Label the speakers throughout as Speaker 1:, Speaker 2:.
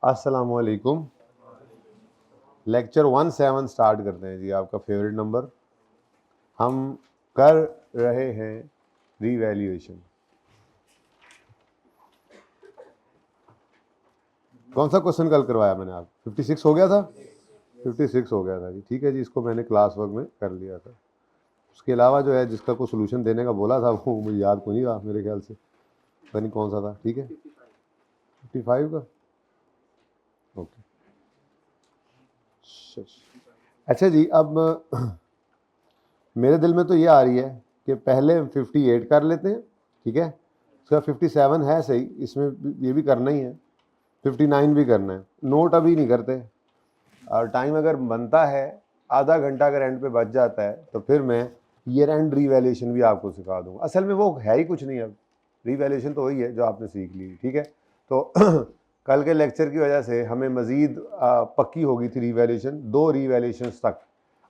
Speaker 1: अस्सलामुअलैकुम। Lecture 17 start करते हैं जी, आपका फेवरेट नंबर। हम कर रहे हैं रीवैल्यूएशन। कौन सा क्वेश्चन कल करवाया मैंने? आप 56 हो गया था? 56 हो गया था जी, ठीक है जी। इसको मैंने क्लास वर्क में कर लिया था। उसके अलावा जो है जिसका कोई सोल्यूशन देने का बोला था वो मुझे याद को नहीं रहा, मेरे ख्याल से पता नहीं कौन सा था। ठीक है, 55 का। ओके, अच्छा जी। अब मेरे दिल में तो ये आ रही है कि पहले 58 कर लेते हैं, ठीक है। उसका 57 है सही, इसमें ये भी करना ही है, 59 भी करना है। नोट अभी नहीं करते, और टाइम अगर बनता है आधा घंटा अगर एंड पे बच जाता है तो फिर मैं ईयर एंड रीवैल्यूएशन भी आपको सिखा दूंगा। असल में वो है ही कुछ नहीं, अब रीवैल्यूएशन तो वही है जो आपने सीख ली, ठीक है। तो कल के लेक्चर की वजह से हमें मज़ीद पक्की हो गई थी रीवैल्यूएशन, 2 रीवैल्यूएशन तक।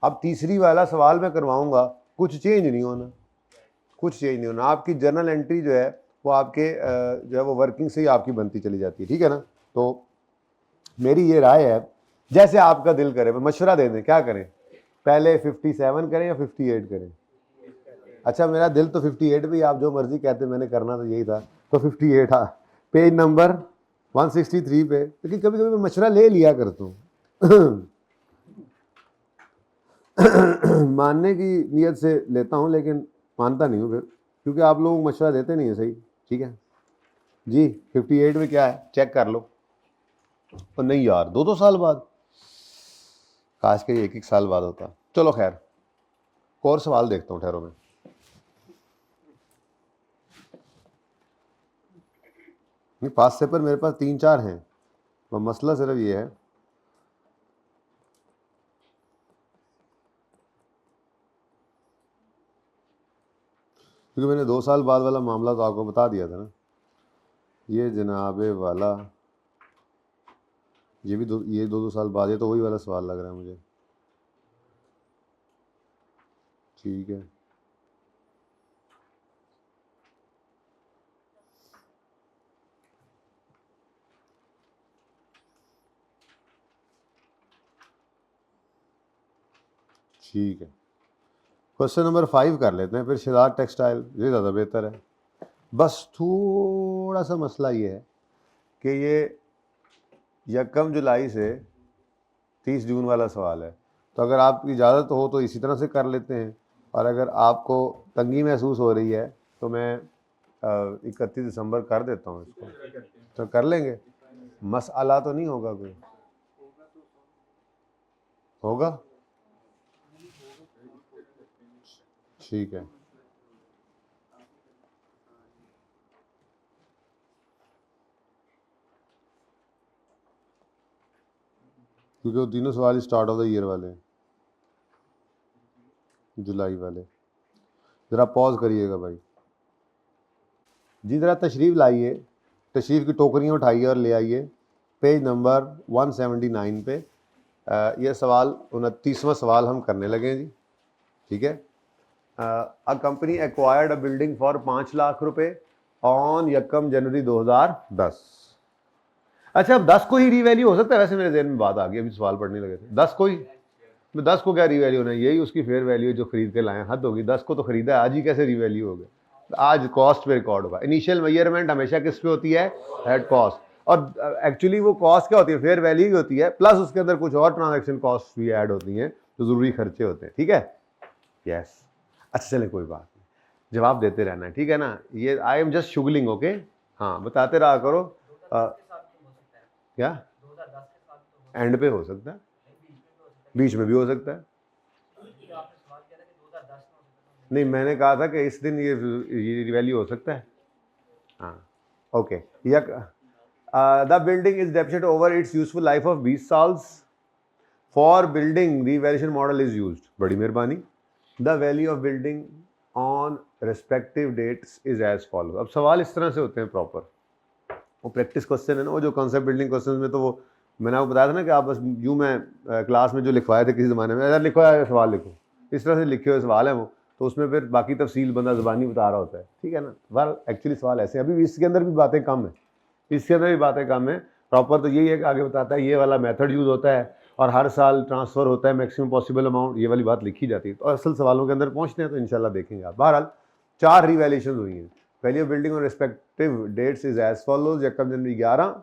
Speaker 1: अब तीसरी वाला सवाल मैं करवाऊंगा, कुछ चेंज नहीं होना, कुछ चेंज नहीं होना। आपकी जर्नल एंट्री जो है वो आपके जो है वो वर्किंग से ही आपकी बनती चली जाती है, ठीक है ना। तो मेरी ये राय है, जैसे आपका दिल करे, मशवरा दे दें, क्या करें, पहले 57 करें या 58 करें? अच्छा, मेरा दिल तो 58 भी, आप जो मर्जी कहते, मैंने करना तो यही था, तो 58 था, पेज नंबर 163 पे। लेकिन कभी कभी मैं मशवरा ले लिया करता हूँ मानने की नीयत से लेता हूँ, लेकिन मानता नहीं हूँ फिर, क्योंकि आप लोग मशवरा देते नहीं है सही, ठीक है जी। 58 में क्या है चेक कर लो। और नहीं यार, 2 साल बाद, काश के 1 साल बाद होता। चलो खैर, और सवाल देखता हूँ, ठहरो में। नहीं, पास पेपर मेरे पास 3-4 हैं, तो मसला सिर्फ ये है, क्योंकि मैंने 2 साल बाद वाला मामला तो आपको बता दिया था ना। ये जनाबे वाला, ये भी ये 2 साल बाद, ये तो वही वाला सवाल लग रहा है मुझे, ठीक है। ठीक है, क्वेश्चन नंबर 5 कर लेते हैं, फिर शिदात टेक्सटाइल, ये ज़्यादा बेहतर है। बस थोड़ा सा मसला ये है कि ये 1 जुलाई से 30 जून वाला सवाल है, तो अगर आपकी इजाज़त हो तो इसी तरह से कर लेते हैं, और अगर आपको तंगी महसूस हो रही है तो मैं 31 दिसंबर कर देता हूँ इसको, तो कर लेंगे। मसला तो नहीं होगा कोई? होगा, ठीक है। क्योंकि वो तीनों सवाल स्टार्ट ऑफ द ईयर वाले हैं, जुलाई वाले। ज़रा पॉज करिएगा भाई जी, ज़रा तशरीफ़ लाइए, तशरीफ़ की टोकरियाँ उठाइए और ले आइए पेज नंबर 179 पे। ये सवाल 29वां सवाल हम करने लगे हैं जी, ठीक है। A company acquired a building for 5 lakh रुपए ऑन 1 जनवरी 2010। अच्छा, अब 10 को ही रीवैल्यू हो सकता है? वैसे मेरे जहन में बात आ गई, अभी सवाल पढ़ने लगे थे, 10 को ही, 10 को क्या रीवैल्यू होना है? यही उसकी फेयर वैल्यू है जो खरीद के लाए, हद होगी। 10 को तो खरीदा है, आज ही कैसे रीवैल्यू हो गया? आज कॉस्ट पे रिकॉर्ड होगा। इनिशियल मेजरमेंट हमेशा किस पे होती है? At cost. और एक्चुअली वो कॉस्ट क्या होती है? फेयर वैल्यू ही होती है, प्लस उसके अंदर कुछ और ट्रांजेक्शन कॉस्ट भी ऐड होती हैं जो जरूरी खर्चे होते हैं, ठीक है। यस, अच्छा चले, कोई बात नहीं, जवाब देते रहना है, ठीक है ना। ये आई एम जस्ट शुगलिंग, ओके। हाँ, बताते रहा करो। क्या एंड पे हो सकता है, बीच में भी हो सकता है। नहीं, मैंने कहा था कि इस दिन ये वैल्यू हो सकता है। हाँ, okay. The building is depreciated over its useful life of 20 साल्स। For building revaluation model is used. बड़ी मेहरबानी। The value of building on respective dates is as follow. अब सवाल इस तरह से होते हैं प्रॉपर, वो प्रैक्टिस क्वेश्चन है ना, वो जो कॉन्सेप्ट बिल्डिंग क्वेश्चन में, तो वो मैंने आपको बताया था ना कि आप बस यूँ, मैं क्लास में जो लिखवाए थे किसी ज़माने में, अगर लिखवाया है सवाल लिखो, इस तरह से लिखे हुए सवाल है वो, तो उसमें फिर बाकी तफसील बंदा ज़बानी बता रहा होता है, ठीक है ना। वेल एक्चुअली सवाल ऐसे, अभी इसके अंदर भी बातें कम है, इसके अंदर भी बातें कम है, प्रॉपर तो यही है कि आगे बताता है ये वाला मेथड यूज होता है और हर साल ट्रांसफर होता है मैक्सिमम पॉसिबल अमाउंट, ये वाली बात लिखी जाती है। तो असल सवालों के अंदर पहुंचते हैं तो इंशाल्लाह देखेंगे आप। बहरहाल 4 रिवैल्यूएशन हुई हैं। वैल्यू ऑफ बिल्डिंग और respective dates is as follows. यकम जनवरी 11,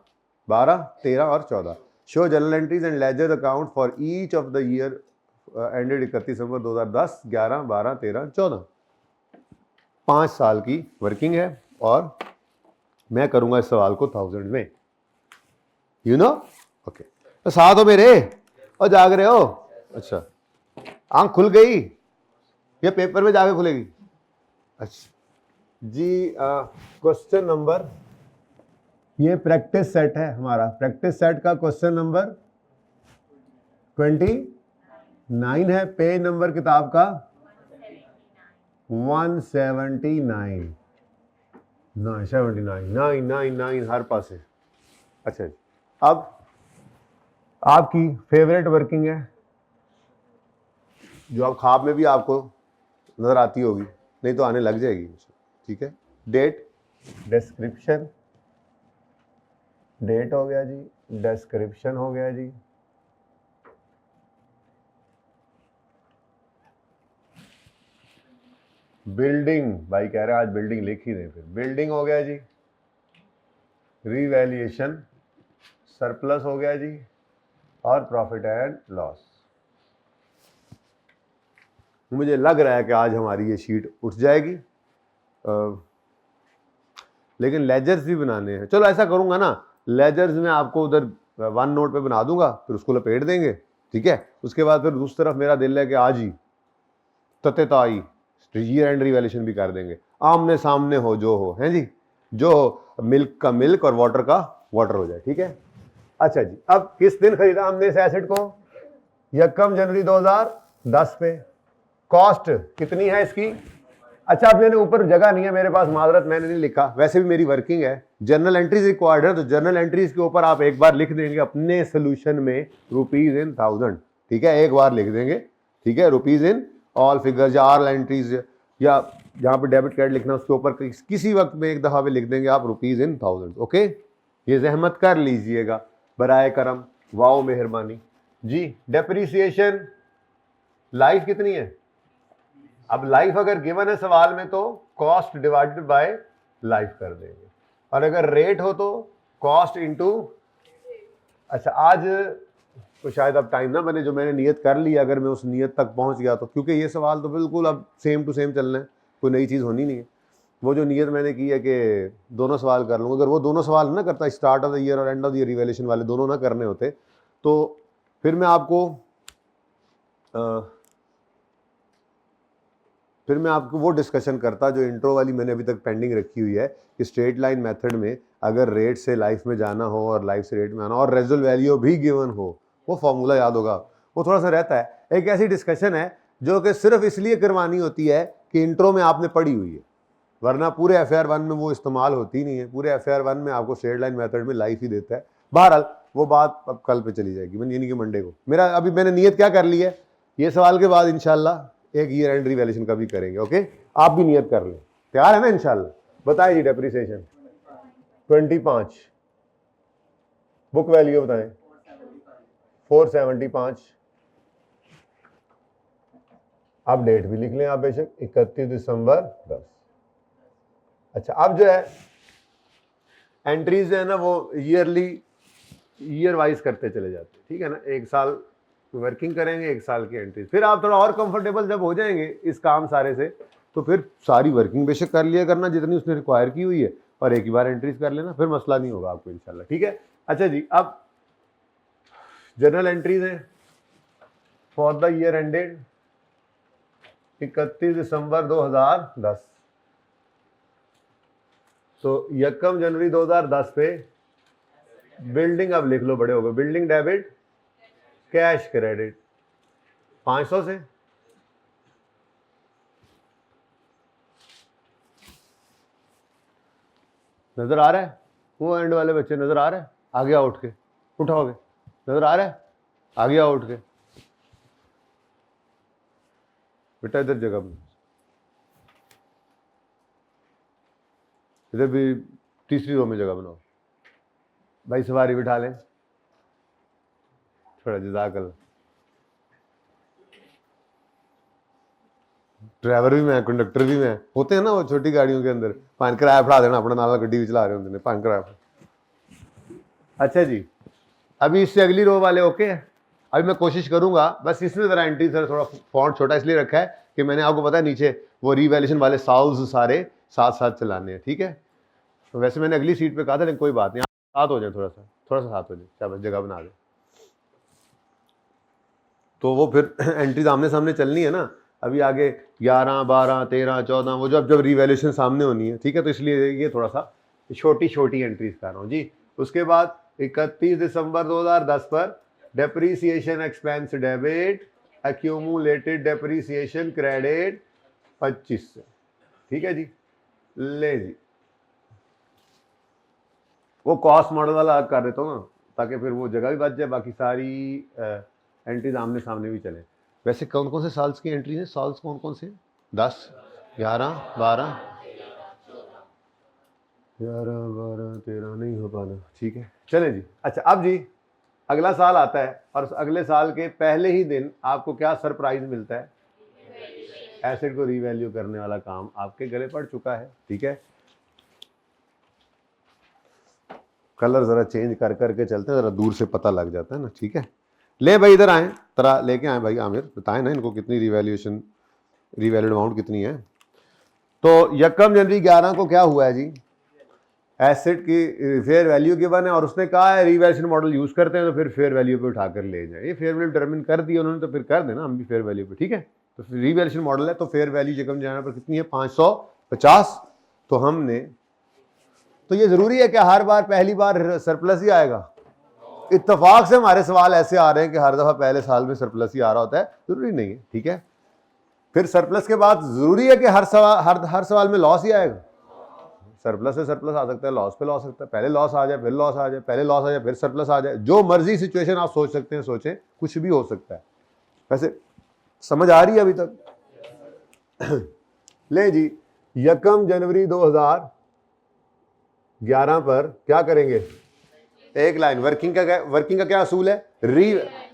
Speaker 1: 12, 13 और 14। Show general entries and ledger account for each of the year ended 31 December 2010, 11, 12, 13, 14। 5 साल की वर्किंग है और मैं करूंगा इस सवाल को 1000 में, यू नो। ओके, तो साथ हो मेरे और जाग रहे हो? अच्छा, आंख खुल गई या पेपर में जाके खुलेगी? अच्छा जी, क्वेश्चन नंबर, ये प्रैक्टिस सेट है हमारा। प्रैक्टिस सेट का क्वेश्चन नंबर 29 है। पेज नंबर किताब का 179। 979 हर पास है। अच्छा जी, अब आपकी फेवरेट वर्किंग है जो आप ख्वाब में भी आपको नजर आती होगी, नहीं तो आने लग जाएगी। ठीक है, डेट, डिस्क्रिप्शन, डेट हो गया जी, डिस्क्रिप्शन हो गया जी, बिल्डिंग, भाई कह रहे हैं आज बिल्डिंग लिख ही दें, फिर बिल्डिंग हो गया जी, रिवैल्यूएशन, सरप्लस हो गया जी, और प्रॉफिट एंड लॉस। मुझे लग रहा है कि आज हमारी ये शीट उठ जाएगी, लेकिन लेजर्स भी बनाने हैं। चलो ऐसा करूंगा ना, लेजर्स में आपको उधर वन नोट पे बना दूंगा, फिर उसको लपेट देंगे, ठीक है। उसके बाद फिर दूसरी तरफ मेरा दिल है कि आज ही ततेताई ईयर एंड रिवैल्यूएशन भी कर देंगे, आमने सामने हो जो हो, हैं जी, जो हो, मिल्क का मिल्क और वाटर का वाटर हो जाए, ठीक है। अच्छा जी, अब किस दिन खरीदा हमने इस एसेट को? यकम जनवरी 2010 पे। कॉस्ट कितनी है इसकी? अच्छा, अब मैंने ऊपर जगह नहीं है मेरे पास, माजरत, मैंने नहीं लिखा, वैसे भी मेरी वर्किंग है, जनरल एंट्रीज रिक्वायर्ड है, तो जनरल एंट्रीज के ऊपर आप एक बार लिख देंगे अपने सोल्यूशन में रुपीज इन 1000, ठीक है, एक बार लिख देंगे, ठीक है, रुपीज इन ऑल फिगर्स या ऑल एंट्रीज, या जहां पे डेबिट कार्ड लिखना उसके ऊपर किसी वक्त में एक दफा पे लिख देंगे आप रुपीज इन 1000। ओके, ये जहमत कर लीजिएगा बराए करम, वाओ मेहरबानी जी। डेप्रिसिएशन लाइफ कितनी है? अब लाइफ अगर गिवन है सवाल में तो कॉस्ट डिवाइडेड बाय लाइफ कर देंगे, और अगर रेट हो तो कॉस्ट इनटू। अच्छा, आज तो शायद अब टाइम ना बने, जो मैंने नियत कर ली अगर मैं उस नियत तक पहुंच गया तो, क्योंकि ये सवाल तो बिल्कुल अब सेम टू सेम चलना है, कोई नई चीज़ होनी नहीं है। वो जो नियत मैंने की है कि दोनों सवाल कर लूँगा, अगर वो दोनों सवाल ना करता, स्टार्ट ऑफ द ईयर और end of the year revaluation वाले दोनों ना करने होते, तो फिर मैं आपको वो डिस्कशन करता जो इंट्रो वाली मैंने अभी तक पेंडिंग रखी हुई है, कि स्ट्रेट लाइन मेथड में अगर रेट से लाइफ में जाना हो और लाइफ से रेट में आना और रेजुअल वैल्यू भी गिवन हो, वो फॉर्मूला याद होगा, वो थोड़ा सा रहता है। एक ऐसी डिस्कशन है जो कि सिर्फ इसलिए करवानी होती है कि इंट्रो में आपने पढ़ी हुई है, वरना पूरे FAR 1 में वो इस्तेमाल होती नहीं है। पूरे FAR 1 में आपको स्ट्रेट लाइन मेथड में लाइफ ही देता है। बहरहाल वो बात अब कल पे चली जाएगी, यानी कि मंडे को। मेरा अभी मैंने नियत क्या कर ली है, ये सवाल के बाद इंशाल्लाह एक ईयर एंड रिवैल्यूएशन का भी करेंगे। ओके, आप भी नियत कर लें, तैयार है ना इंशाल्लाह? बताएं जी, डेप्रिसिएशन 25, बुक वैल्यू बताएं 475, आप डेट भी लिख लें आप बेशक, 31 दिसंबर 10। अच्छा, अब जो है एंट्रीज है ना वो ईयर वाइज करते चले जाते हैं, ठीक है ना। एक साल वर्किंग करेंगे, एक साल की एंट्रीज, फिर आप थोड़ा और कंफर्टेबल जब हो जाएंगे इस काम सारे से, तो फिर सारी वर्किंग बेशक कर लिया करना जितनी उसने रिक्वायर की हुई है, और एक ही बार एंट्रीज कर लेना, फिर मसला नहीं होगा आपको इंशाल्लाह, ठीक है। अच्छा जी, अब जनरल एंट्रीज है for the year ended 31 December 2010। तो यकम जनवरी 2010 पे बिल्डिंग, अब लिख लो, बड़े हो गए, बिल्डिंग डेबिट, कैश क्रेडिट 500 से, नजर आ रहा है? वो एंड वाले बच्चे नजर आ रहा है? आगे आओ, उठ के उठाओगे, नजर आ रहा है? आगे आओ उठ के, बेटा इधर जगह बनाओ, इधर भी तीसरी रो में जगह बनाओ, भाई सवारी बिठा लें थोड़ा, जज़ाकल्लाह। ड्राइवर भी मैं, कंडक्टर भी मैं, होते हैं ना वो छोटी गाड़ियों के अंदर, पान किराया फड़ा देना अपना, नाल गड्डी भी चला रहे होंगे पान किराया। अच्छा जी, अभी इससे अगली रो वाले ओके है। अभी मैं कोशिश करूंगा, बस इसमें जरा एंट्री सर थोड़ा फॉन्ट छोटा इसलिए रखा है कि मैंने आपको पता है नीचे वो रीवैल्यूएशन वाले साउल्स सारे साथ साथ चलाने हैं, ठीक है। तो वैसे मैंने अगली सीट पे कहा था, लेकिन कोई बात नहीं, साथ हो जाए, थोड़ा सा साथ हो जाए, क्या बस जगह बना दे। तो वो फिर एंट्रीज आमने सामने चलनी है ना, अभी आगे 11, 12, 13, 14 वो जब रीवैल्यूएशन सामने होनी है, ठीक है। तो इसलिए ये थोड़ा सा छोटी छोटी एंट्रीज कर रहा हूँ जी। उसके बाद 31 दिसंबर 2010 पर depreciation expense debit, accumulated depreciation credit 25 से, ठीक है जी। ले जी, वो कॉस्ट मॉडल वाला कर देता हूँ ना, ताकि फिर वो जगह भी बच जाए, बाकी सारी एंट्रीज आमने सामने भी चले। वैसे कौन कौन से साल्स की एंट्री है, साल्स कौन कौन से? 10, 11, 12, 11, 12, 13 नहीं हो पाना, ठीक है चले जी। अच्छा अब जी अगला साल आता है, और अगले साल के पहले ही दिन आपको क्या सरप्राइज मिलता है? एसेट को रीवैल्यू करने वाला काम आपके गले पड़ चुका है, ठीक है। कलर जरा चेंज कर करके चलते हैं, जरा दूर से पता लग जाता है ना, ठीक है। ले भाई इधर आए, तरह लेके आए भाई आमिर, बताएं ना इनको कितनी रीवैल्यूएशन, रीवैल्यूड अमाउंट कितनी है। तो 1 जनवरी 11 को क्या हुआ है जी, एसेट की फेयर वैल्यू गिवन है, और उसने कहा है रीवैल्यूएशन मॉडल यूज करते हैं तो फिर फेयर वैल्यू पे उठाकर ले जाए। ये फेयर वैल्यू डिटरमिन कर दी उन्होंने, तो फिर कर देना हम भी फेयर वैल्यू पे, ठीक है। तो रीवैल्यूएशन मॉडल है, तो फेयर वैल्यू 1 जनवरी पर कितनी है? 550। तो हमने, तो ये जरूरी है कि हर बार पहली बार सरप्लस ही आएगा? इत्तेफाक से हमारे सवाल ऐसे आ रहे हैं कि हर दफा पहले साल में सरप्लस ही आ रहा होता है, जरूरी नहीं है, ठीक है। फिर सरप्लस के बाद जरूरी है कि हर सवाल में लॉस ही आएगा? सरप्लस से सरप्लस आ सकता है, लॉस पे लॉस सकता है, पहले लॉस आ जाए फिर लॉस आ जाए, पहले लॉस आ जाए फिर सरप्लस आ जाए, जो मर्जी सिचुएशन आप सोच सकते हैं सोचें, कुछ भी हो सकता है। वैसे समझ आ रही है अभी तक? ले जी, 1 जनवरी 2011 पर क्या करेंगे? एक लाइन वर्किंग का क्या असूल है?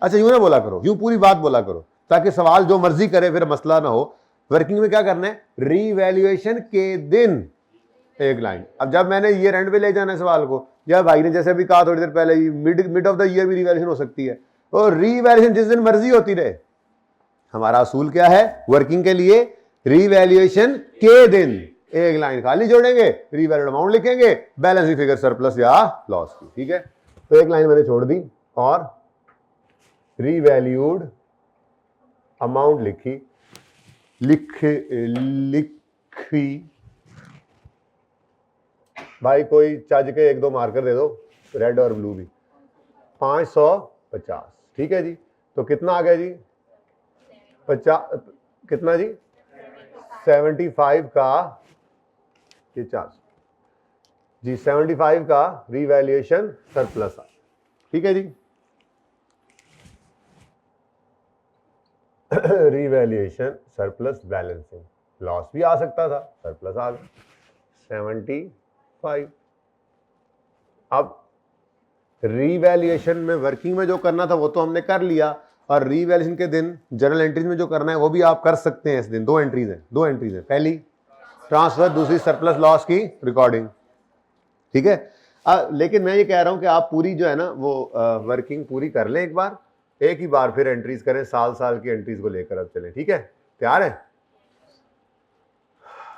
Speaker 1: अच्छा यूं ना बोला करो, यूं पूरी बात बोला करो, ताकि सवाल जो मर्जी करे फिर मसला ना हो। वर्किंग में क्या करना है? रीवैल्यूएशन के दिन एक लाइन। अब जब मैंने ये एंड पे ले जाना है सवाल को, या भाई ने जैसे अभी कहा थोड़ी देर पहले, मिड ऑफ द ईयर भी रीवैल्यूएशन हो सकती है, और रीवैल्यूएशन जिस दिन मर्जी होती रहे। हमारा असूल क्या है वर्किंग के लिए? रीवैल्यूएशन के दिन एक लाइन खाली जोड़ेंगे, रीवैल्यूड अमाउंट लिखेंगे, बैलेंस फिगर सरप्लस या लॉस की, ठीक है। तो एक लाइन मैंने छोड़ दी और रीवैल्यूड अमाउंट लिखी, लिखी भाई कोई चज के 1-2 मार्कर दे दो, रेड और ब्लू भी। 550, ठीक है जी। तो कितना आ गया जी? 50 कितना जी? 75 का ये 4 जी, 75 का रीवैल्यूएशन सरप्लस आ, ठीक है जी। रीवैल्यूएशन सरप्लस बैलेंसिंग, लॉस भी आ सकता था, सरप्लस आ गया 75। अब रीवैल्यूएशन में वर्किंग में जो करना था वो तो हमने कर लिया, और रीवैल्यूएशन के दिन जर्नल एंट्रीज में जो करना है वो भी आप कर सकते हैं। इस दिन 2 एंट्रीज हैं, पहली ट्रांसफर, दूसरी सरप्लस लॉस की रिकॉर्डिंग, ठीक है। लेकिन मैं ये कह रहा हूं कि आप पूरी जो है ना वो वर्किंग पूरी कर लें एक ही बार फिर एंट्रीज करें, साल की एंट्रीज को लेकर अब चलें, ठीक है। तैयार है?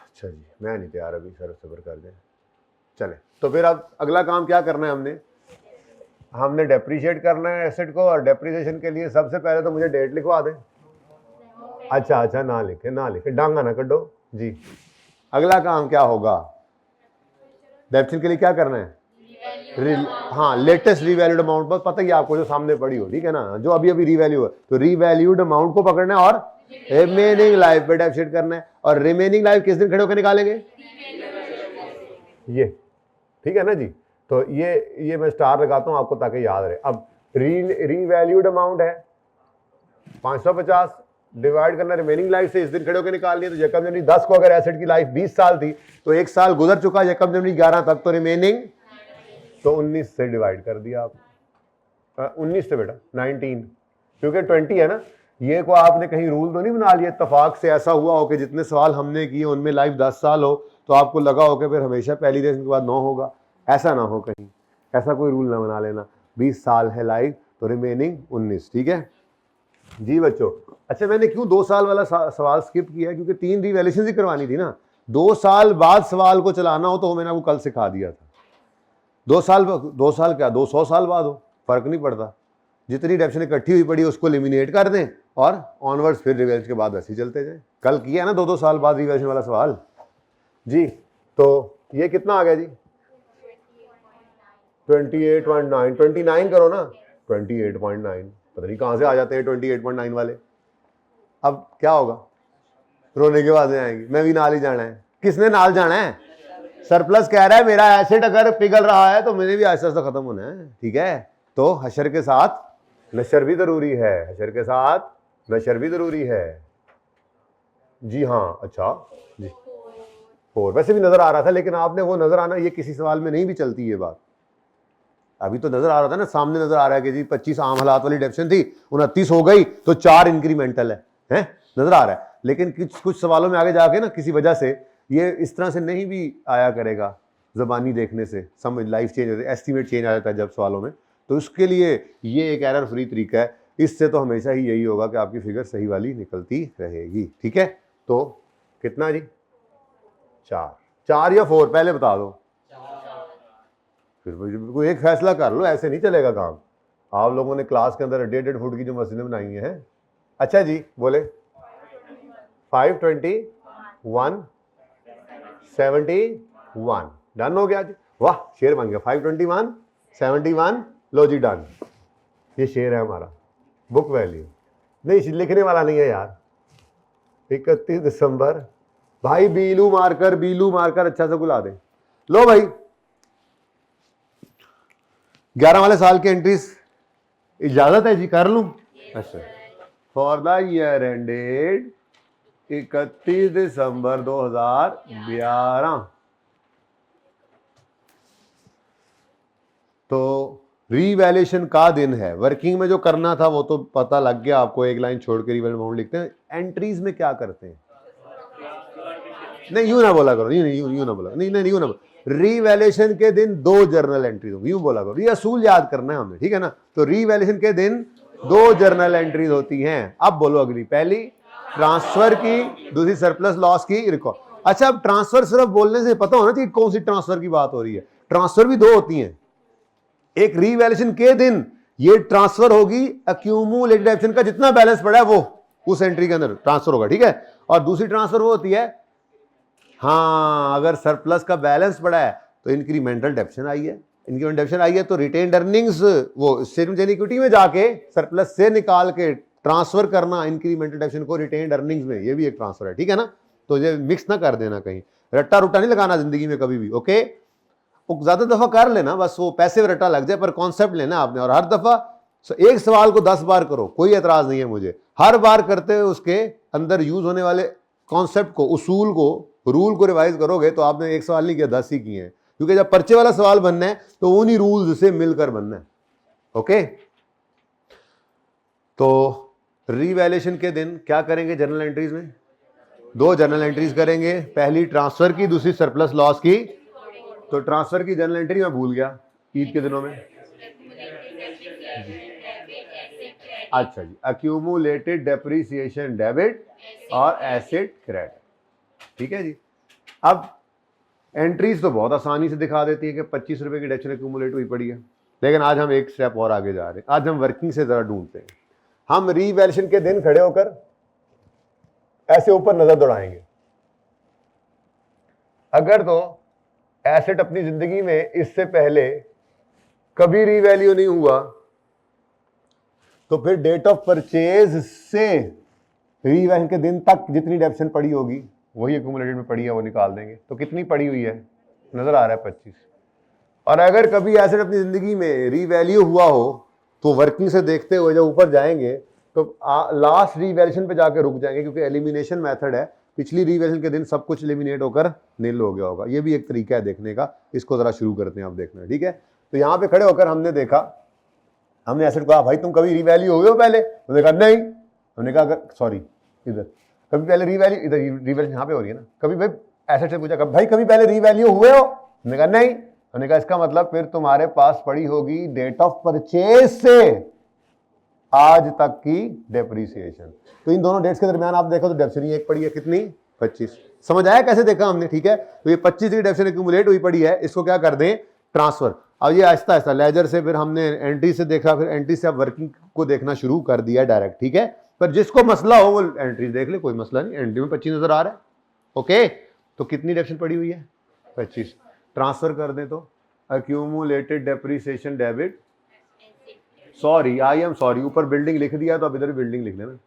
Speaker 1: अच्छा जी, मैं नहीं तैयार अभी, सबर कर दें, चले। तो फिर अब अगला काम क्या करना है? हमने डेप्रीशिएट करना है एसेट को, और डेप्रीशिएशन के लिए सबसे पहले तो मुझे डेट लिखवा दें। अच्छा ना लिखे डांगा ना कड्डो जी। अगला काम क्या होगा? डेप्रीशिएशन के लिए क्या करना है? हाँ, लेटेस्ट रीवैल्यूड अमाउंट पर पता ही आपको, जो सामने पड़ी हो, ठीक है ना, जो अभी रीवैल्यू है, तो रीवैल्यूड अमाउंट को पकड़ना है और रिमेनिंग लाइफ पे डेप्रीशिएट करना है। और रिमेनिंग लाइफ किस दिन खड़े होकर निकालेंगे? ये, ठीक है ना जी। तो ये मैं स्टार लगाता हूं आपको ताकि याद रहे। अब रीवैल्यूड अमाउंट है 550, डिवाइड करना रिमेनिंग लाइफ से, इस दिन खड़े होकर निकाल लिया। तो 1 जनवरी 10 को अगर एसेट की लाइफ 20 साल थी तो 1 साल गुजर चुका 1 जनवरी 11 तक, तो रिमेनिंग, तो 19 से डिवाइड कर दिया आप, 19 से बेटा 19, क्योंकि 20 है ना। ये को आपने कहीं रूल तो नहीं बना लिया, इत्तेफाक से ऐसा हुआ हो कि जितने सवाल हमने किए उनमें लाइफ 10 साल हो तो आपको लगा हो कि फिर हमेशा पहली रेशन के बाद 9 होगा, ऐसा ना हो कहीं, ऐसा कोई रूल ना बना लेना। 20 साल है लाइफ तो रिमेनिंग 19, ठीक है जी बच्चों। अच्छा मैंने क्यों 2 साल वाला सवाल स्किप किया, क्योंकि 3 रिवैल्यूएशन ही करवानी थी ना। 2 साल बाद सवाल को चलाना हो तो मैंने आपको कल सिखा दिया था। 2 साल क्या 200 साल बाद हो, फर्क नहीं पड़ता, जितनी डेफिनेशन इकट्ठी हुई पड़ी उसको एलिमिनेट कर दें और ऑनवर्ड्स फिर रिवैल्यूएशन के बाद वैसे ही चलते जाएं। कल किया ना 2 साल बाद रिवैल्यूएशन वाला सवाल जी। तो ये कितना आ गया जी 28.9, 29 करो ना, 28.9, पता नहीं कहां से आ जाते हैं 28.9 वाले। अब क्या होगा, रोने के बाद आएंगे, मैं भी नाल ही जाना है। किसने नाल जाना है, सरप्लस कह रहा है मेरा एसिड अगर पिघल रहा है तो मैंने भी आहिस्ता आहिस्ता खत्म होना है, ठीक है। तो हशर के साथ नशर भी जरूरी है, हशर के साथ नशर भी जरूरी है जी हाँ। अच्छा जी 4 वैसे भी नजर आ रहा था, लेकिन आपने वो नजर आना, ये किसी सवाल में नहीं भी चलती ये बात। अभी तो नजर आ रहा था ना, सामने नजर आ रहा है कि जी 25 आम हालात वाली डेफिनेशन थी, 29 हो गई तो 4 इंक्रीमेंटल है नजर आ रहा है। लेकिन कुछ सवालों में आगे जाके ना किसी वजह से ये इस तरह से नहीं भी आया करेगा, जबानी देखने से समझ लाइफ चेंज होती है, एस्टिमेट चेंज आ जाता है जब सवालों में, तो उसके लिए ये एक एरर फ्री तरीका है। इससे तो हमेशा ही यही होगा कि आपकी फिगर सही वाली निकलती रहेगी, ठीक है। तो कितना जी 4 या 4 पहले बता दो, फिर कोई एक फैसला कर लो, ऐसे नहीं चलेगा काम। आप लोगों ने क्लास के अंदर डेटेड फूड की जो मशीनें बनाई हैं। अच्छा जी बोले 521 71 डन हो गया जी, वाह शेर बन गया। 521 71 लो जी डन, ये शेर है हमारा। बुक वैल्यू नहीं लिखने वाला नहीं है यार। 31 दिसंबर भाई बीलू मारकर अच्छा से बुला दे। लो भाई 11 वाले साल की एंट्रीज इजाजत है जी, कर लूं। अच्छा फॉर द ईयर एंडेड 31 दिसंबर 2011, तो रीवैल्यूएशन का दिन है। वर्किंग में जो करना था वो तो पता लग गया आपको, एक लाइन छोड़ के रीवैल्यूएशन अमाउंट लिखते हैं। एंट्रीज में क्या करते हैं, नहीं यूं ना बोला करो, यूं ना बोला, नहीं यूं ना बोला। रीवैल्यूएशन के दिन 2 जर्नल एंट्रीज होंगी, यूं बोला करो, ये असूल याद करना है हमें, ठीक है ना। तो रीवैल्यूएशन के दिन 2 जर्नल एंट्रीज होती हैं। अब बोलो अगली, पहली ट्रांसफर की, दूसरी सरप्लस लॉस की रिकॉर्ड। अच्छा अब ट्रांसफर सिर्फ बोलने से पता होना चाहिए कौन सी ट्रांसफर की बात हो रही है। ट्रांसफर भी 2 होती हैं, एक रीवैल्यूएशन के दिन ये ट्रांसफर होगी एक्यूमुलेटेड डेफिनेशन का जितना बैलेंस पड़ा है वो उस एंट्री के अंदर ट्रांसफर होगा, ठीक है। और दूसरी ट्रांसफर वो होती है हाँ अगर सरप्लस का बैलेंस पड़ा है तो इंक्रीमेंटल डेफिनेशन आई है, इंक्रीमेंटल डेफिनेशन आई है तो रिटेन्ड अर्निंग्स वो स्टेटमेंट इक्विटी में जाके सरप्लस से निकाल के ट्रांसफर करना इंक्रीमेंटल डेफिनेशन को रिटेन्ड अर्निंग्स में, ये भी एक ट्रांसफर है, ठीक है ना। तो ये मिक्स ना कर देना कहीं, रट्टा रुट्टा नहीं लगाना जिंदगी में कभी भी, ओके। ज्यादा दफा कर लेना बस, वो पैसे में रट्टा लग जाए, पर कॉन्सेप्ट लेना आपने। और हर दफा एक सवाल को 10 बार करो, कोई एतराज नहीं है मुझे। हर बार करते हुए उसके अंदर यूज होने वाले कॉन्सेप्ट को, उसूल को, रूल को रिवाइज करोगे तो आपने एक सवाल नहीं किया 10 ही किए हैं, क्योंकि जब पर्चे वाला सवाल बनना है तो उन्हीं रूल्स से मिलकर बनना है, ओके। तो रीवैल्यूएशन के दिन क्या करेंगे जर्नल एंट्रीज में, 2 जर्नल एंट्रीज करेंगे, पहली ट्रांसफर की, दूसरी सरप्लस लॉस की। तो ट्रांसफर की जर्नल एंट्री मैं भूल गया ईद के दिनों में। अच्छा जी एक्यूमुलेटेड डेप्रिसिएशन डेबिट और एसेट क्रेडिट, ठीक है जी। अब एंट्रीज तो बहुत आसानी से दिखा देती है कि 25 रुपए की डेप्रिसिएशन एक्यूमुलेट हुई पड़ी है, लेकिन आज हम एक स्टेप और आगे जा रहे हैं। आज हम वर्किंग से जरा ढूंढते हैं। हम रीवैल्यूएशन के दिन खड़े होकर ऐसे ऊपर नजर दौड़ाएंगे। अगर तो एसेट अपनी जिंदगी में इससे पहले कभी रीवैल्यू नहीं हुआ तो फिर डेट ऑफ परचेज से रीवैल्यूएशन के दिन तक जितनी डेप्रिसिएशन पड़ी होगी वही एक्यूमुलेटेड में पड़ी है वो निकाल देंगे। तो कितनी पड़ी हुई है, नजर आ रहा है 25। और अगर कभी एसेट अपनी जिंदगी में रीवैल्यू हुआ हो तो वर्किंग से देखते हुए जब ऊपर जाएंगे तो लास्ट रीवैल्यूएशन पे जाकर रुक जाएंगे, क्योंकि एलिमिनेशन मेथड है। पिछली रीवैल्यूएशन के दिन सब कुछ एलिमिनेट होकर नील हो गया होगा। ये भी एक तरीका है देखने का, इसको जरा शुरू करते हैं आप देखना, ठीक है। तो यहाँ पे खड़े होकर हमने देखा, हमने एसेट को कहा भाई तुम कभी रीवैल्यू हुए हो पहले? उन्होंने कहा नहीं। हमने कहा सॉरी इधर कभी पहले रीवैल्यू, इधर रीवैल्यू यहाँ पे हो रही है ना, कभी भाई एसेट से पूछा भाई कभी पहले रीवैल्यू हुए हो? हमने कहा नहीं। हमने कहा इसका मतलब फिर तुम्हारे पास पड़ी होगी डेट ऑफ परचेज से आज तक की डेप्रीसिएशन। तो इन दोनों डेट्स के दरमियान आप देखो तो डेप्रिसिएशन एक पड़ी है कितनी, 25। समझ आया कैसे देखा हमने? ठीक है, तो ये 25 की डेप्रिसिएशन एक्यूमुलेट हुई पड़ी है, इसको क्या कर दें, ट्रांसफर। अब ये आहिस्ता आहिस्ता लेजर से, फिर हमने एंट्री से देखा, फिर एंट्री से अब वर्किंग को देखना शुरू कर दिया डायरेक्ट। ठीक है, पर जिसको मसला हो वो एंट्री देख ले, कोई मसला नहीं। एंट्री में 25 नजर आ रहा है। ओके, तो कितनी डेप्रिसिएशन पड़ी हुई है, 25। ट्रांसफर कर दें तो accumulated depreciation debit, sorry I am sorry, ऊपर बिल्डिंग लिख दिया तो अब इधर बिल्डिंग लिख लेना,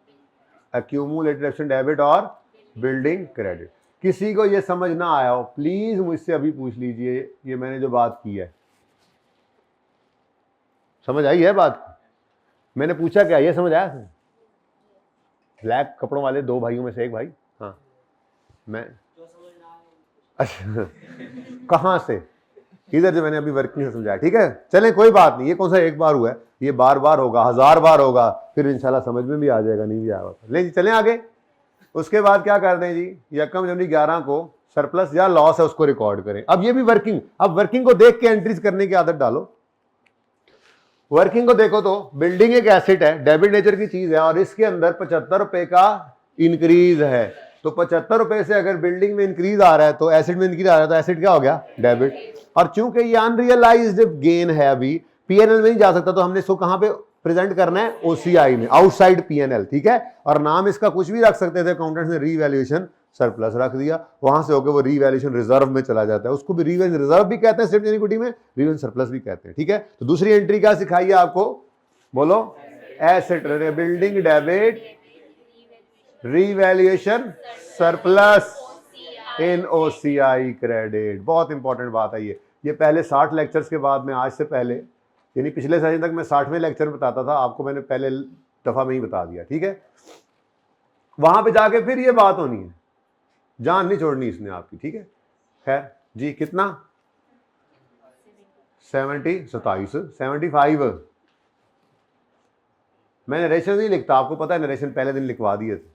Speaker 1: अक्यूमुलेटेड डेप्रिसिएशन डेबिट और बिल्डिंग क्रेडिट। किसी को ये समझ ना आया हो प्लीज मुझसे अभी पूछ लीजिए, ये मैंने जो बात की है समझ आई है बात? मैंने पूछा क्या, ये समझ आया? ब्लैक कपड़ों वाले दो भाइयों में से एक भाई, हाँ मैं, अच्छा कहाँ से? इधर से मैंने अभी वर्किंग से समझाया। ठीक है, चलें कोई बात नहीं, ये कौन सा एक बार हुआ है, ये बार बार होगा, 1000 बार होगा, फिर इंशाल्लाह समझ में भी आ जाएगा, नहीं भी आएगा। ले जी चलें आगे। उसके बाद क्या कर दें जी, 1 जनवरी 11 को सरप्लस या लॉस है उसको रिकॉर्ड करें। अब ये भी वर्किंग, अब वर्किंग को देख के एंट्रीज करने की आदत डालो। वर्किंग को देखो तो बिल्डिंग एक एसेट है, डेबिट नेचर की चीज है, और इसके अंदर 75 रुपए का इंक्रीज है। तो 75 रुपए से अगर बिल्डिंग में इंक्रीज आ रहा है तो एसेट में इंक्रीज आ रहा है, तो एसेट क्या हो गया, डेबिट। और चूंकि ये अनरियलाइज्ड गेन है, अभी पीएनएल में नहीं जा सकता, तो हमने इसको कहां पे प्रेजेंट करना है, ओसीआई में, आउटसाइड पीएनएल। ठीक है, और नाम इसका कुछ भी रख सकते थे, अकाउंटेंट्स ने रीवैल्यूएशन सरप्लस रख दिया, वहां से होकर वो रीवैल्यूएशन रिजर्व में चला जाता है, उसको भी रीवैल्यूएशन रिजर्व भी कहते हैं स्टेटमेंट इक्विटी में, रीवैल्यूएशन सरप्लस भी कहते हैं। ठीक है, तो दूसरी एंट्री क्या सिखाई है आपको, बोलो, asset building debit revaluation surplus इन ओसीआई क्रेडिट। बहुत इंपॉर्टेंट बात है ये पहले 60 लेक्चर्स के बाद में, आज से पहले यानी पिछले सेशन तक मैं 60वें लेक्चर बताता था आपको, मैंने पहले दफा में ही बता दिया। ठीक है, वहां पे जाके फिर ये बात होनी है, जान नहीं छोड़नी इसने आपकी। ठीक है, खैर जी, कितना 75। मैं नरेशन नहीं लिखता, आपको पता है, नरेशन पहले दिन लिखवा दिए थे।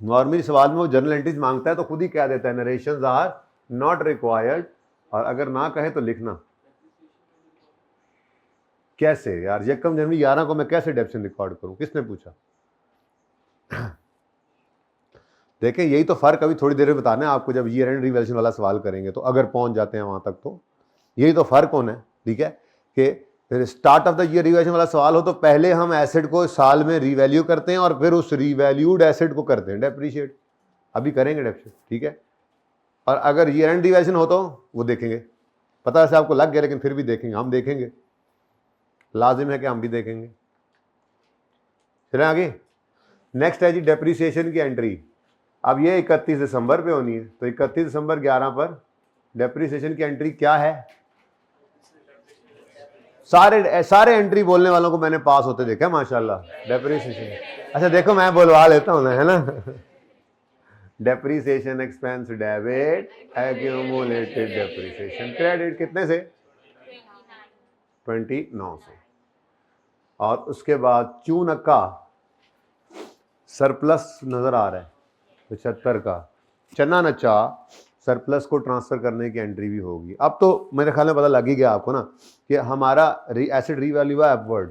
Speaker 1: नॉर्मली सवाल में वो जर्नल एंट्रीज मांगता है तो खुद ही कह देता है नरेशंस आर नॉट रिक्वायर्ड, और अगर ना कहे तो लिखना। कैसे यार, 1 जनवरी 11 को मैं कैसे डेप्रिसिएशन रिकॉर्ड करूं, किसने पूछा? देखें, यही तो फर्क अभी थोड़ी देर में बताना है आपको, जब ईयर एंड रिवैल्यूएशन वाला सवाल करेंगे तो, अगर पहुंच जाते हैं वहां तक तो यही तो फर्क होना है। ठीक है, कि start of the year revaluation वाला सवाल हो तो पहले हम एसेट को साल में रिवैल्यू करते हैं और फिर उस रिवैल्यूड एसेट को करते हैं डेप्रिशिएट। अभी करेंगे डेप्रिशिएट। ठीक है, और अगर ईयर एंड रिवैल्यूएशन हो तो वो देखेंगे, पता है आपको लग गया, लेकिन फिर भी देखेंगे, हम देखेंगे, लाजिम है कि हम भी देखेंगे। चलें आगे। नेक्स्ट है जी डेप्रिसिएशन की एंट्री। अब ये 31 दिसंबर पे होनी है, तो 31 दिसंबर 11 पर डेप्रिसिएशन की एंट्री क्या है? सारे एंट्री बोलने वालों को मैंने पास होते देखा माशाल्लाह। डेप्रिसिएशन, अच्छा देखो मैं बोलवा लेता हूं ना, है ना। Depreciation expense debit accumulated depreciation credit, कितने से? 29 से। और उसके बाद चूनक्का सरप्लस नजर आ रहा है 75 का, चना नचा सरप्लस को ट्रांसफर करने की एंट्री भी होगी। अब तो मेरे ख्याल में पता लग ही गया आपको ना कि हमारा एसेट रीवैल्यू है अपवर्ड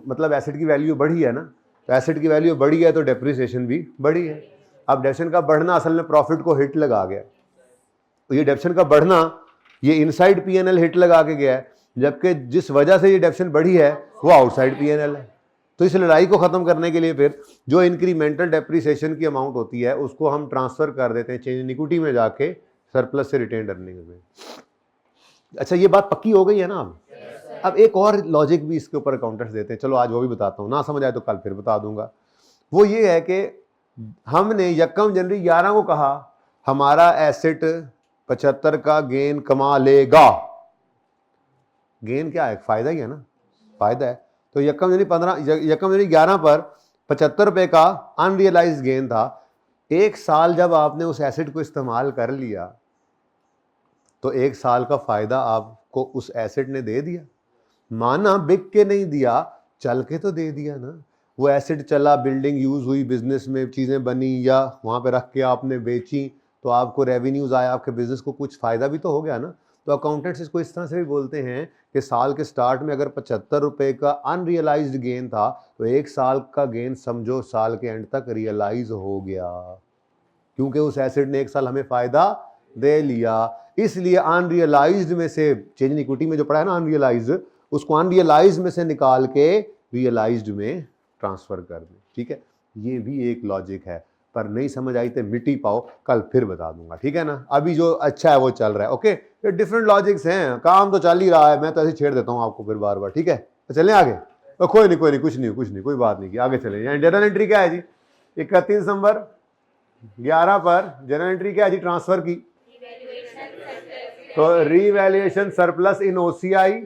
Speaker 1: मतलब एसेट की वैल्यू बढ़ी है ना, तो एसेट की वैल्यू बढ़ी है तो डेप्रिसिएशन भी बढ़ी है। अब डेप्रिसिएशन का बढ़ना असल में प्रॉफिट को हिट लगा गया, तो ये डेप्रिसिएशन का बढ़ना ये इनसाइड पीएनएल हिट लगा के गया है, जबकि जिस वजह से ये डेप्रिसिएशन बढ़ी है वो आउटसाइड पीएनएल है। तो इस लड़ाई को खत्म करने के लिए फिर जो इंक्रीमेंटल डेप्रिसिएशन की अमाउंट होती है उसको हम ट्रांसफर कर देते हैं चेंज इन इक्विटी में जाके सरप्लस से रिटेन्ड अर्निंग में। अच्छा, ये बात पक्की हो गई है ना। अब एक और लॉजिक भी इसके ऊपर अकाउंटेंट्स देते हैं, चलो आज वो भी बताता हूँ, ना समझ आए तो कल फिर बता दूंगा। वो ये है कि हमने 1 जनवरी 11 को कहा हमारा एसेट 75 का गेन कमा लेगा। गेन क्या है? फायदा ही है ना, फायदा है। तो 1 जनवरी 11 पर 75 रुपए का अनरियलाइज्ड गेन था। एक साल जब आपने उस एसेट को इस्तेमाल कर लिया तो 1 साल का फायदा आपको उस एसेट ने दे दिया। माना बिक के नहीं दिया, चल के तो दे दिया ना। वो एसेट चला, बिल्डिंग यूज हुई, बिजनेस में चीजें बनी, या वहां पे रख के आपने बेची तो आपको रेवेन्यूज आया, आपके बिजनेस को कुछ फायदा भी तो हो गया ना। तो अकाउंटेंट्स इसको इस तरह से भी बोलते हैं कि साल के स्टार्ट में अगर 75 रुपए का अनरियलाइज्ड गेन था तो 1 साल का गेन समझो साल के एंड तक रियलाइज हो गया, क्योंकि उस एसेट ने 1 साल हमें फायदा दे लिया। इसलिए अनरियलाइज्ड में से, चेंज इन इक्विटी में जो पड़ा है ना अनरियलाइज्ड, उसको अनरियलाइज्ड में से निकाल के रियलाइज्ड में ट्रांसफर कर दें। ठीक है, ये भी एक लॉजिक है, पर नहीं समझ आई तो मिट्टी पाओ, कल फिर बता दूंगा। ठीक है ना, अभी जो अच्छा है वो चल रहा है। ओके, ये डिफरेंट लॉजिक्स हैं, काम तो चल ही रहा है, मैं तो ऐसे छेड़ देता हूँ आपको फिर बार बार। ठीक है, तो चलें आगे। तो कोई नहीं कुछ नहीं, कोई बात नहीं की, आगे चले। यहाँ जर्नल एंट्री क्या है जी? 31 दिसंबर 11 पर जर्नल एंट्री क्या है जी? ट्रांसफर की। तो रीवैल्यूएशन सरप्लस इन ओसीआई,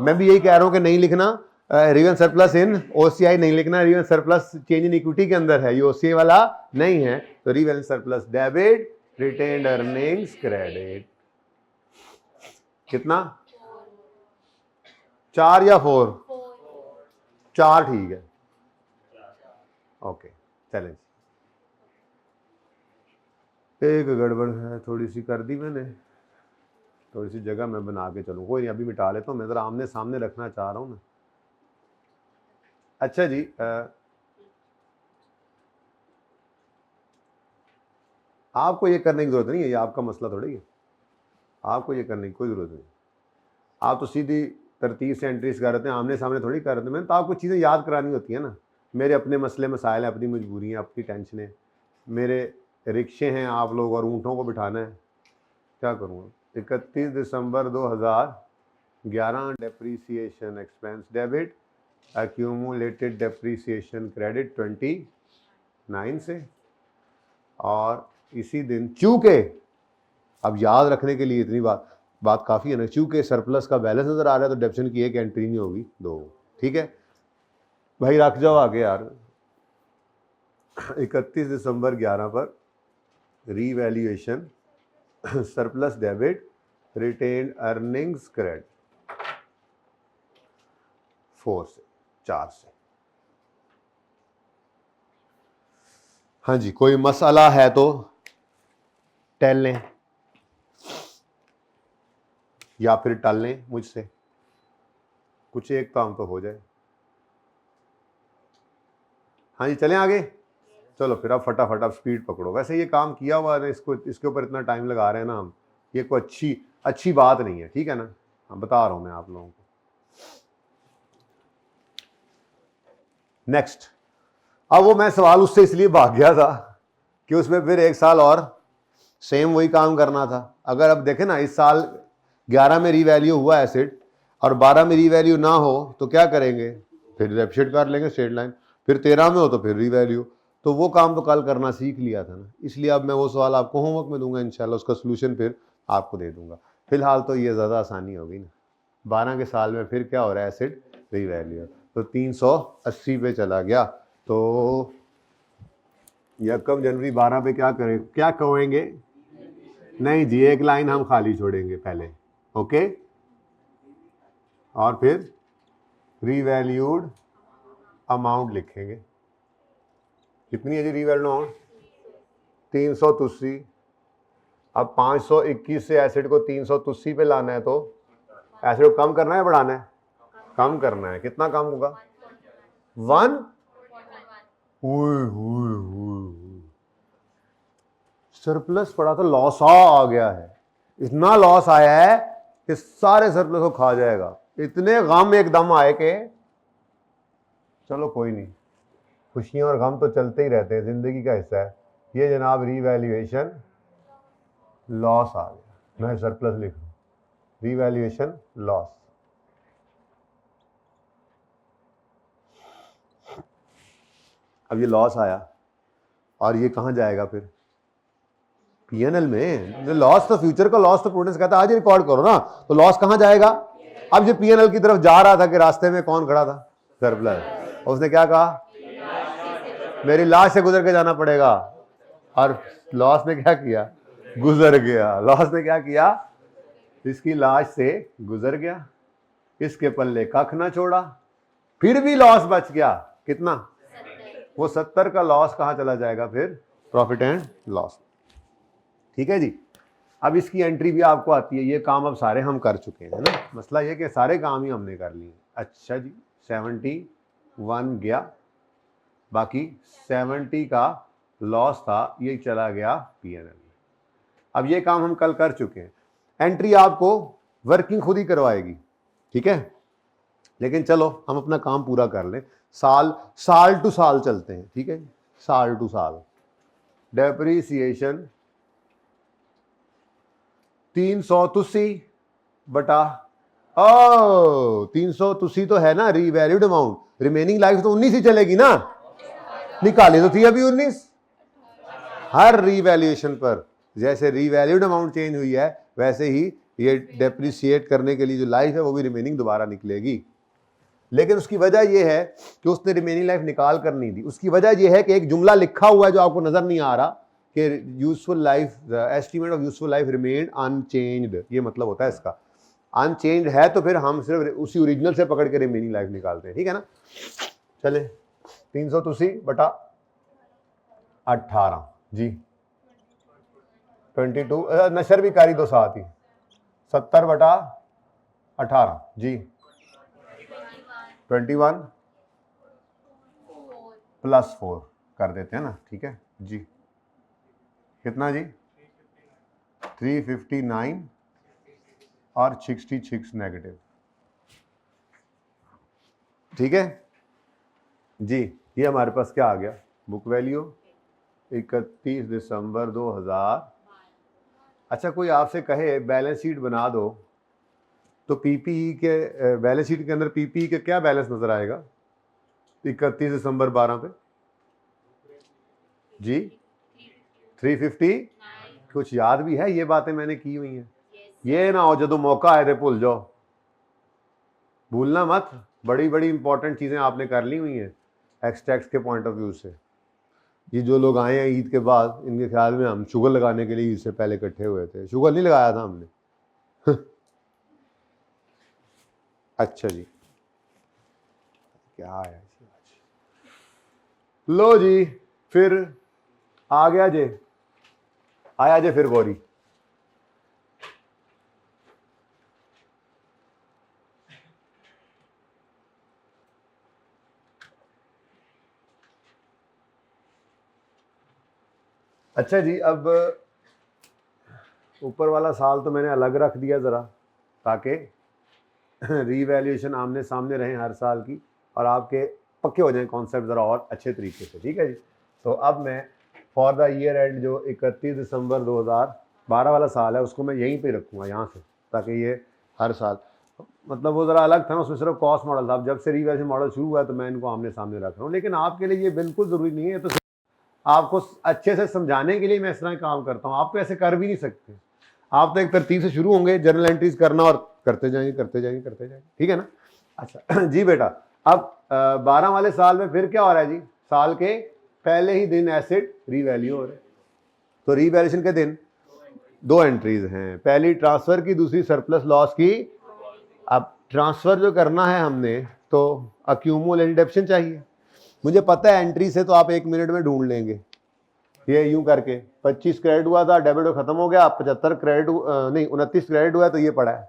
Speaker 1: मैं भी यही कह रहा हूं कि नहीं लिखना रिवन सरप्लस इन ओसीआई, नहीं लिखना। Reval surplus change in equity के अंदर है, ये ओसीआई वाला नहीं है। तो reval surplus debit, retained earnings credit. कितना? 4 या 4? 4 ठीक है। ओके, चलें। एक गड़बड़ है, थोड़ी सी कर दी मैंने, थोड़ी सी जगह मैं बना के चलूँ। कोई नहीं, अभी मिटा लेता हूँ, मैं ज़रा आमने सामने रखना चाह रहा हूँ ना। अच्छा जी, आपको ये करने की ज़रूरत नहीं है, ये आपका मसला थोड़ी है, आपको ये करने की कोई ज़रूरत नहीं। आप तो सीधी तरतीब से एंट्रीज कर रहे हैं, आमने सामने थोड़ी कर रहे हैं। मैंने तो आपको चीज़ें याद करानी होती है ना। मेरे अपने मसले मसाइल हैं, अपनी मजबूरी हैं, अपनी टेंशन है, मेरे रिक्शे हैं आप लोग और ऊँटों को बिठाना है, क्या करूँगा। 31 दिसंबर 2011 depreciation expense debit, accumulated depreciation credit 29 से, और इसी दिन चूंकि, अब याद रखने के लिए इतनी बात काफ़ी है ना, चूंकि सरप्लस का बैलेंस नज़र आ रहा है तो डेप्शन की एक एंट्री नहीं होगी, 2। ठीक है भाई, रख जाओ आगे यार। 31 दिसंबर 11 पर revaluation surplus debit, retained earnings credit 4 से 4 से। हाँ जी, कोई मसला है तो टल लें या फिर टल लें मुझसे, कुछ एक काम तो हो जाए। हाँ जी, चलें आगे। चलो फिर अब फटाफट अब स्पीड पकड़ो। वैसे ये काम किया हुआ है, इसके ऊपर इतना टाइम लगा रहे हैं ना हम, ये कोई अच्छी बात नहीं है। ठीक है ना, हम बता रहा हूं मैं आप लोगों को। नेक्स्ट, अब वो मैं सवाल उससे इसलिए भाग गया था कि उसमें फिर 1 साल और सेम वही काम करना था। अगर अब देखें ना, इस साल 11 में रीवैल्यू हुआ एसेट और 12 में रीवैल्यू ना हो तो क्या करेंगे? फिर डेप्रिशिएट कर लेंगे स्ट्रेट लाइन। फिर 13 में हो तो फिर रीवैल्यू। तो वो काम तो कल करना सीख लिया था ना, इसलिए अब मैं वो सवाल आपको होमवर्क में दूंगा इंशाल्लाह, उसका सोल्यूशन फिर आपको दे दूंगा। फिलहाल तो ये ज़्यादा आसानी होगी ना। 12 के साल में फिर क्या हो रहा है? एसेट रीवैल्यू तो 380 पे चला गया। तो 1 जनवरी 12 पे क्या करें, क्या कहेंगे? नहीं जी, एक लाइन हम खाली छोड़ेंगे पहले। ओके, और फिर रीवैल्यूड अमाउंट लिखेंगे। कितनी है जी रीवैल्यूड अमाउंट? 383। अब 521 से एसिड को 383 पे लाना है, तो एसिड को कम करना है बढ़ाना है? कम करना है। कितना कम होगा? 1। सरप्लस पड़ा तो लॉस आ गया है, इतना लॉस आया है कि सारे सरप्लस को खा जाएगा। इतने गम एकदम आए कि चलो कोई नहीं, खुशियां और गम तो चलते ही रहते हैं, जिंदगी का हिस्सा है। ये जनाब रीवैल्यूएशन लॉस आ गया, मैं सरप्लस लिख रहा हूं, रीवैल्यूएशन लॉस। अब ये लॉस आया और ये कहां जाएगा फिर? पीएनएल में। लॉस तो फ्यूचर का लॉस तो प्रूडेंस कहता है आज रिकॉर्ड करो ना, तो लॉस कहां जाएगा? अब ये पीएनएल की तरफ जा रहा था कि रास्ते में कौन खड़ा था? सरप्लस। उसने क्या कहा? मेरी लाश से गुजर के जाना पड़ेगा। और लॉस ने क्या किया? गुजर गया। लॉस ने क्या किया? इसकी लाश से गुजर गया, इसके पल्ले कख ना छोड़ा, फिर भी लॉस बच गया। कितना? 70। वो 70 का लॉस कहाँ चला जाएगा फिर? Profit and loss. ठीक है जी। अब इसकी एंट्री भी आपको आती है। ये काम अब सारे हम कर चुके हैं ना, मसला ये कि सारे काम ही हमने कर लिए। अच्छा जी, 71 गया, बाकी 70 का लॉस था, ये चला गया P&L में। अब ये काम हम कल कर चुके हैं। एंट्री आपको वर्किंग खुद ही करवाएगी, ठीक है। लेकिन चलो हम अपना काम पूरा कर लें। साल टू साल चलते हैं, ठीक है। साल टू साल डेप्रीसिएशन 383 बटा 383 तो है ना रीवैल्यूड अमाउंट, रिमेनिंग लाइफ तो 19 ही चलेगी ना, निकाली तो थी अभी 19। हर रीवैल्यूएशन पर जैसे रीवैल्यूड अमाउंट चेंज हुई है वैसे ही ये डेप्रिसिएट करने के लिए जो लाइफ है वो भी रिमेनिंग दोबारा निकलेगी। लेकिन उसकी वजह यह है कि उसने रिमेनिंग लाइफ निकाल कर नहीं दी। उसकी वजह यह है कि एक जुमला लिखा हुआ है जो आपको नजर नहीं आ रहा कि useful life, estimate of useful life remained unchanged. ये मतलब होता है इसका, अनचेंज्ड है तो फिर हम सिर्फ उसी ओरिजिनल से पकड़ के रिमेनिंग लाइफ निकालते हैं, ठीक है ना। चले 383 बटा 18 जी, 22 नशर भी कारी दो साथ ही, 70 बटा 18 जी, 21 प्लस 4 कर देते हैं ना, ठीक है जी। कितना जी? 359 और 66 नेगेटिव, ठीक है जी। ये हमारे पास क्या आ गया? बुक वैल्यू 31 दिसंबर 2000। अच्छा, कोई आपसे कहे बैलेंस शीट बना दो तो पीपीई के बैलेंस शीट के अंदर पीपीई के क्या बैलेंस नजर आएगा 31 दिसंबर 12 पे जी? 350। कुछ याद भी है? ये बातें मैंने की हुई हैं। ये ना हो जो मौका आए थे भूल जाओ, भूलना मत। बड़ी बड़ी इंपॉर्टेंट चीजें आपने कर ली हुई हैं एक्सटैक्स के पॉइंट ऑफ व्यू से। ये जो लोग आए हैं ईद के बाद, इनके ख्याल में हम शुगर लगाने के लिए ईद से पहले इकट्ठे हुए थे। शुगर नहीं लगाया था हमने। अच्छा जी, क्या है? लो जी, फिर आ गया जे, आया जे फिर गौरी। अच्छा जी, अब ऊपर वाला साल तो मैंने अलग रख दिया ज़रा, ताकि रीवैल्यूएशन आमने सामने रहें हर साल की और आपके पक्के हो जाएं कॉन्सेप्ट ज़रा और अच्छे तरीके से, ठीक है जी। तो अब मैं फॉर द ईयर एंड जो 31 दिसंबर 2012 वाला साल है उसको मैं यहीं पे रखूँगा यहाँ से, ताकि ये हर साल, मतलब वो ज़रा अलग था ना, उसमें सिर्फ कॉस्ट मॉडल था। अब जब से रीवैल्यूएशन मॉडल शुरू हुआ तो मैं इनको आमने सामने रख रहा हूँ। लेकिन आपके लिए ये बिल्कुल ज़रूरी नहीं है, तो आपको अच्छे से समझाने के लिए मैं इस तरह काम करता हूँ। आप तो ऐसे कर भी नहीं सकते। आप तो एक तरतीब से शुरू होंगे जर्नल एंट्रीज करना और करते जाएंगे करते जाएंगे करते जाएंगे, ठीक है ना। अच्छा जी बेटा, अब 12 वाले साल में फिर क्या हो रहा है जी? साल के पहले ही दिन एसेट रीवैल्यू हो रहे। तो रीवैल्यूएशन के दिन दो एंट्रीज हैं, पहली ट्रांसफर की, दूसरी सरप्लस लॉस की। अब ट्रांसफर जो करना है हमने तो अक्यूमुलेटेड डेप्शन चाहिए। मुझे पता है एंट्री से तो आप 1 मिनट में ढूंढ लेंगे। ये यूं करके 25 क्रेडिट हुआ था, डेबिट खत्म हो गया, 75 क्रेडिट नहीं 29 क्रेडिट हुआ है, तो ये पड़ा है।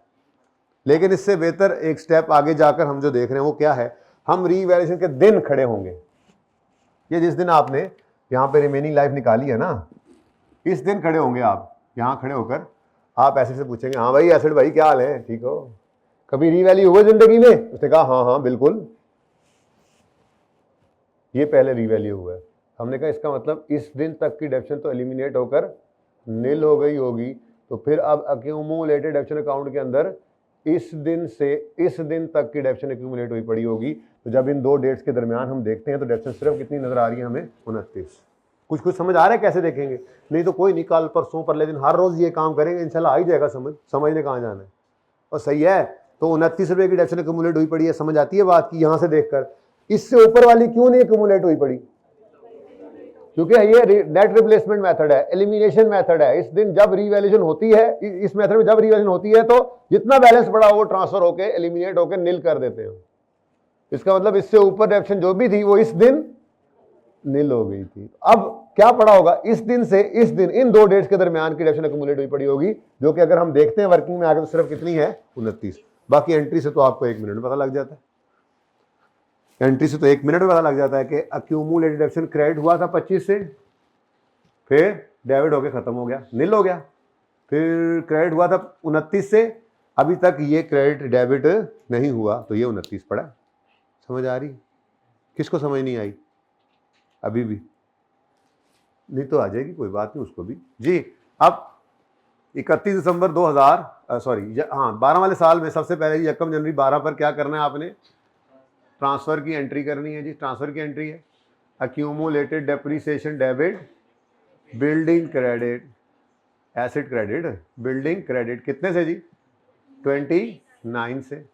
Speaker 1: लेकिन इससे बेहतर एक स्टेप आगे जाकर हम जो देख रहे हैं वो क्या है, हम रीवैल्यूएशन के दिन खड़े होंगे। ये जिस दिन आपने यहाँ पे रिमेनिंग लाइफ निकाली है ना, इस दिन खड़े होंगे आप। यहाँ खड़े होकर आप ऐसे से पूछेंगे, हाँ भाई एसिड भाई क्या हाल है, ठीक हो? कभी रीवैल्यू हुआ जिंदगी में? उसने कहा हाँ हाँ बिल्कुल, ये पहले रीवैल्यू हुआ है। हमने कहा इसका मतलब इस दिन तक की डेप्शन तो एलिमिनेट होकर नील हो गई होगी, तो फिर अब अक्यूमुलेटेड डेप्शन अकाउंट के अंदर इस दिन से इस दिन तक की डेप्शन एक्यूमुलेट हुई पड़ी होगी। तो जब इन दो डेट्स के दरमियान हम देखते हैं तो डेप्शन सिर्फ कितनी नजर आ रही है हमें? 29। कुछ समझ आ रहा है कैसे देखेंगे? नहीं तो कोई नहीं, कल परसों परले दिन हर रोज ये काम करेंगे, इंशाल्लाह आ ही जाएगा समझने कहाँ जाना है। और सही है, तो 29 रुपये की डेप्शन एक्यूमुलेट हुई पड़ी है, समझ आती है बात की यहाँ से देखकर। इससे ऊपर वाली क्यों नहीं एक्यूमुलेट हुई पड़ी? क्योंकि ये नेट रिप्लेसमेंट मेथड है, एलिमिनेशन मेथड है। इस दिन जब रीवैल्यूएशन होती है, इस मेथड में जब रीवैल्यूएशन होती है तो जितना बैलेंस पड़ा वो ट्रांसफर होके एलिमिनेट होकर नील कर देते हैं। इसका मतलब इससे ऊपर डेप्शन जो भी थी वो इस दिन नील हो गई थी। अब क्या पड़ा होगा, इस दिन से इस दिन, इन दो डेट्स के दरमियान की डेप्शन एक्यूमुलेट हुई पड़ी होगी, जो कि अगर हम देखते हैं वर्किंग में आगे तो सिर्फ कितनी है, 29। बाकी एंट्री से तो आपको 1 मिनट में पता लग जाता है। एंट्री से तो 1 मिनट में पता लग जाता है कि अक्यूमुलेटेड डेप्शन क्रेडिट हुआ था 25 से, फिर डेबिट होके खत्म हो गया, नील हो गया, फिर क्रेडिट हुआ था 29 से, अभी तक ये क्रेडिट डेबिट नहीं हुआ तो ये 29 पड़ा। समझ आ रही? किसको समझ नहीं आई अभी भी? नहीं तो आ जाएगी, कोई बात नहीं, उसको भी जी। अब 31 दिसंबर 2000 सॉरी हाँ 12 वाले साल में सबसे पहले 1 जनवरी 12 पर क्या करना है आपने, ट्रांसफर की एंट्री करनी है जी। ट्रांसफर की एंट्री है accumulated depreciation debit, building credit, asset credit, building credit कितने से जी, 29 से।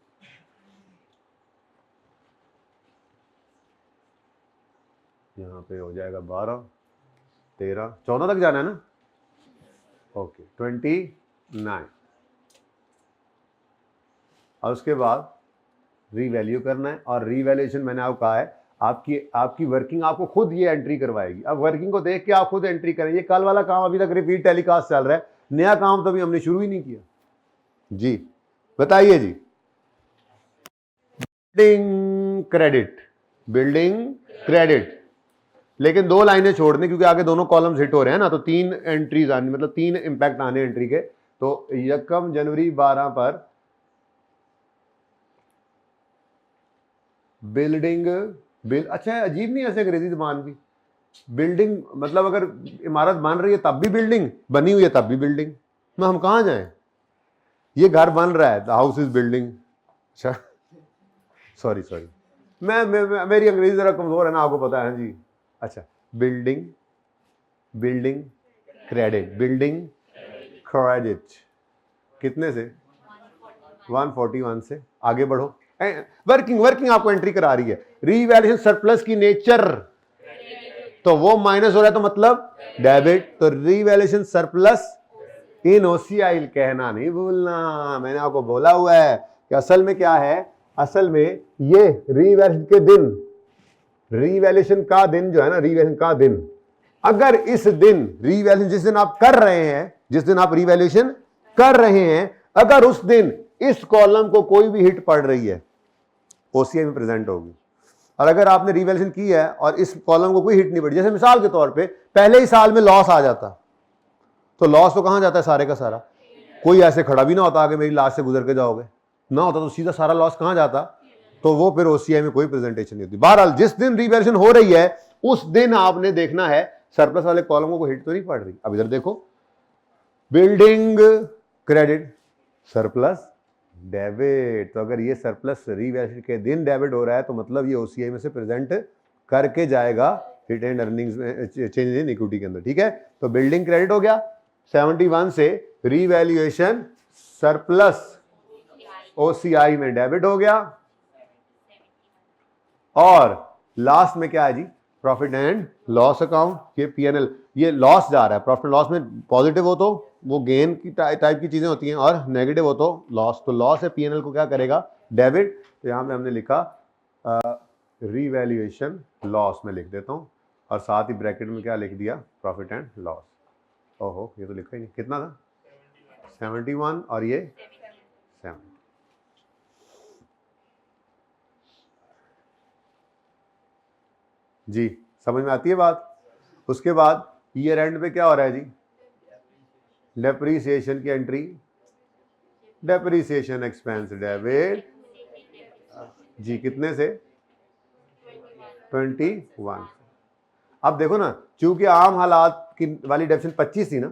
Speaker 1: यहाँ पे हो जाएगा 12, 13, 14 तक जाना है ना, ओके 29। और उसके बाद रीवैल्यू करना है, और रीवैल्यूएशन मैंने आपको कहा है आपकी वर्किंग आपको खुद ये एंट्री करवाएगी। अब वर्किंग को देख के आप खुद एंट्री करें। ये कल वाला काम अभी तक रिपीट टेलीकास्ट चल रहा है, नया काम तो अभी हमने शुरू ही नहीं किया जी। बताइए जी, बिल्डिंग क्रेडिट, बिल्डिंग क्रेडिट, लेकिन 2 लाइनें छोड़ दें क्योंकि आगे दोनों कॉलम्स हिट हो रहे हैं ना, तो 3 एंट्रीज आनी, मतलब 3 इंपैक्ट आने एंट्री के। तो 1 जनवरी 12 पर बिल्डिंग अच्छा अजीब नहीं ऐसे अंग्रेजी जबान भी, बिल्डिंग मतलब अगर इमारत बन रही है तब भी बिल्डिंग, बनी हुई है तब भी बिल्डिंग, मैं हम कहाँ जाएं? ये घर बन रहा है, द हाउस इज बिल्डिंग। अच्छा सॉरी मेरी अंग्रेजी जरा कमजोर है ना, आपको पता है जी। अच्छा building, building credit, building credit कितने से, 141 से। आगे बढ़ो, वर्किंग आपको एंट्री करा रही है। रीवैल्यूएशन सरप्लस की नेचर, तो वो माइनस हो रहा है तो मतलब डेबिट, तो रीवैल्यूएशन सरप्लस इन ओसीआई कहना नहीं भूलना। मैंने आपको बोला हुआ है कि असल में क्या है, असल में ये रीवैल्यूएशन के दिन, रीवैल्यूएशन का दिन जो है ना, रीवैल्यूएशन का दिन, अगर इस दिन रीवैल्यूएशन जिस दिन आप कर रहे हैं, जिस दिन आप रीवैल्यूएशन कर रहे हैं, अगर उस दिन इस कॉलम को कोई भी हिट पड़ रही है ओसीआई में प्रेजेंट होगी। और अगर आपने रीवैल्यूएशन की है और इस कॉलम को कोई हिट नहीं पड़ी, जैसे मिसाल के तौर पे पहले ही साल में लॉस आ जाता, तो लॉस तो कहां जाता है, सारे का सारा। कोई ऐसे खड़ा भी ना होता आगे मेरी लाश से गुजर के जाओगे, ना होता तो सीधा सारा लॉस कहां जाता, तो वो फिर ओसीआई में कोई प्रेजेंटेशन नहीं होती। बहरहाल जिस दिन रीवैल्यूएशन हो रही है उस दिन आपने देखना है सरप्लस वाले कॉलम को हिट तो नहीं पड़ रही। अब इधर देखो, बिल्डिंग क्रेडिट सरप्लस डेबिट, तो अगर ये सरप्लस रीवैल्यूएशन के दिन डेबिट हो रहा है तो मतलब ये ओसीआई में से प्रेजेंट करके जाएगा रिटेन्ड अर्निंग्स में, चेंज इन इक्विटी के अंदर। ठीक है, तो बिल्डिंग क्रेडिट हो गया 71 से, रीवैल्यूएशन सरप्लस ओसीआई में डेबिट हो गया, और लास्ट में क्या है जी, प्रॉफिट एंड लॉस अकाउंट, ये पीएनएल, ये लॉस जा रहा है। प्रॉफिट लॉस में पॉजिटिव हो तो वो गेन की टाइप की चीजें होती हैं, और नेगेटिव हो तो लॉस, तो लॉस है पीएनएल को क्या करेगा, डेबिट। तो यहां पे हमने लिखा रीवैल्यूएशन लॉस में लिख देता हूं, और साथ ही ब्रैकेट में क्या लिख दिया, प्रॉफिट एंड लॉस। ओहो ये तो लिखा ही नहीं, कितना था 71 और ये 7। जी समझ में आती है बात। उसके बाद ईयर एंड पे क्या हो रहा है जी, डेप्रीसिएशन की एंट्री, डेप्रीसिएशन एक्सपेंस डेबिट जी, कितने से 21। अब देखो ना, चूंकि आम हालात की वाली डेप्शन 25 थी ना,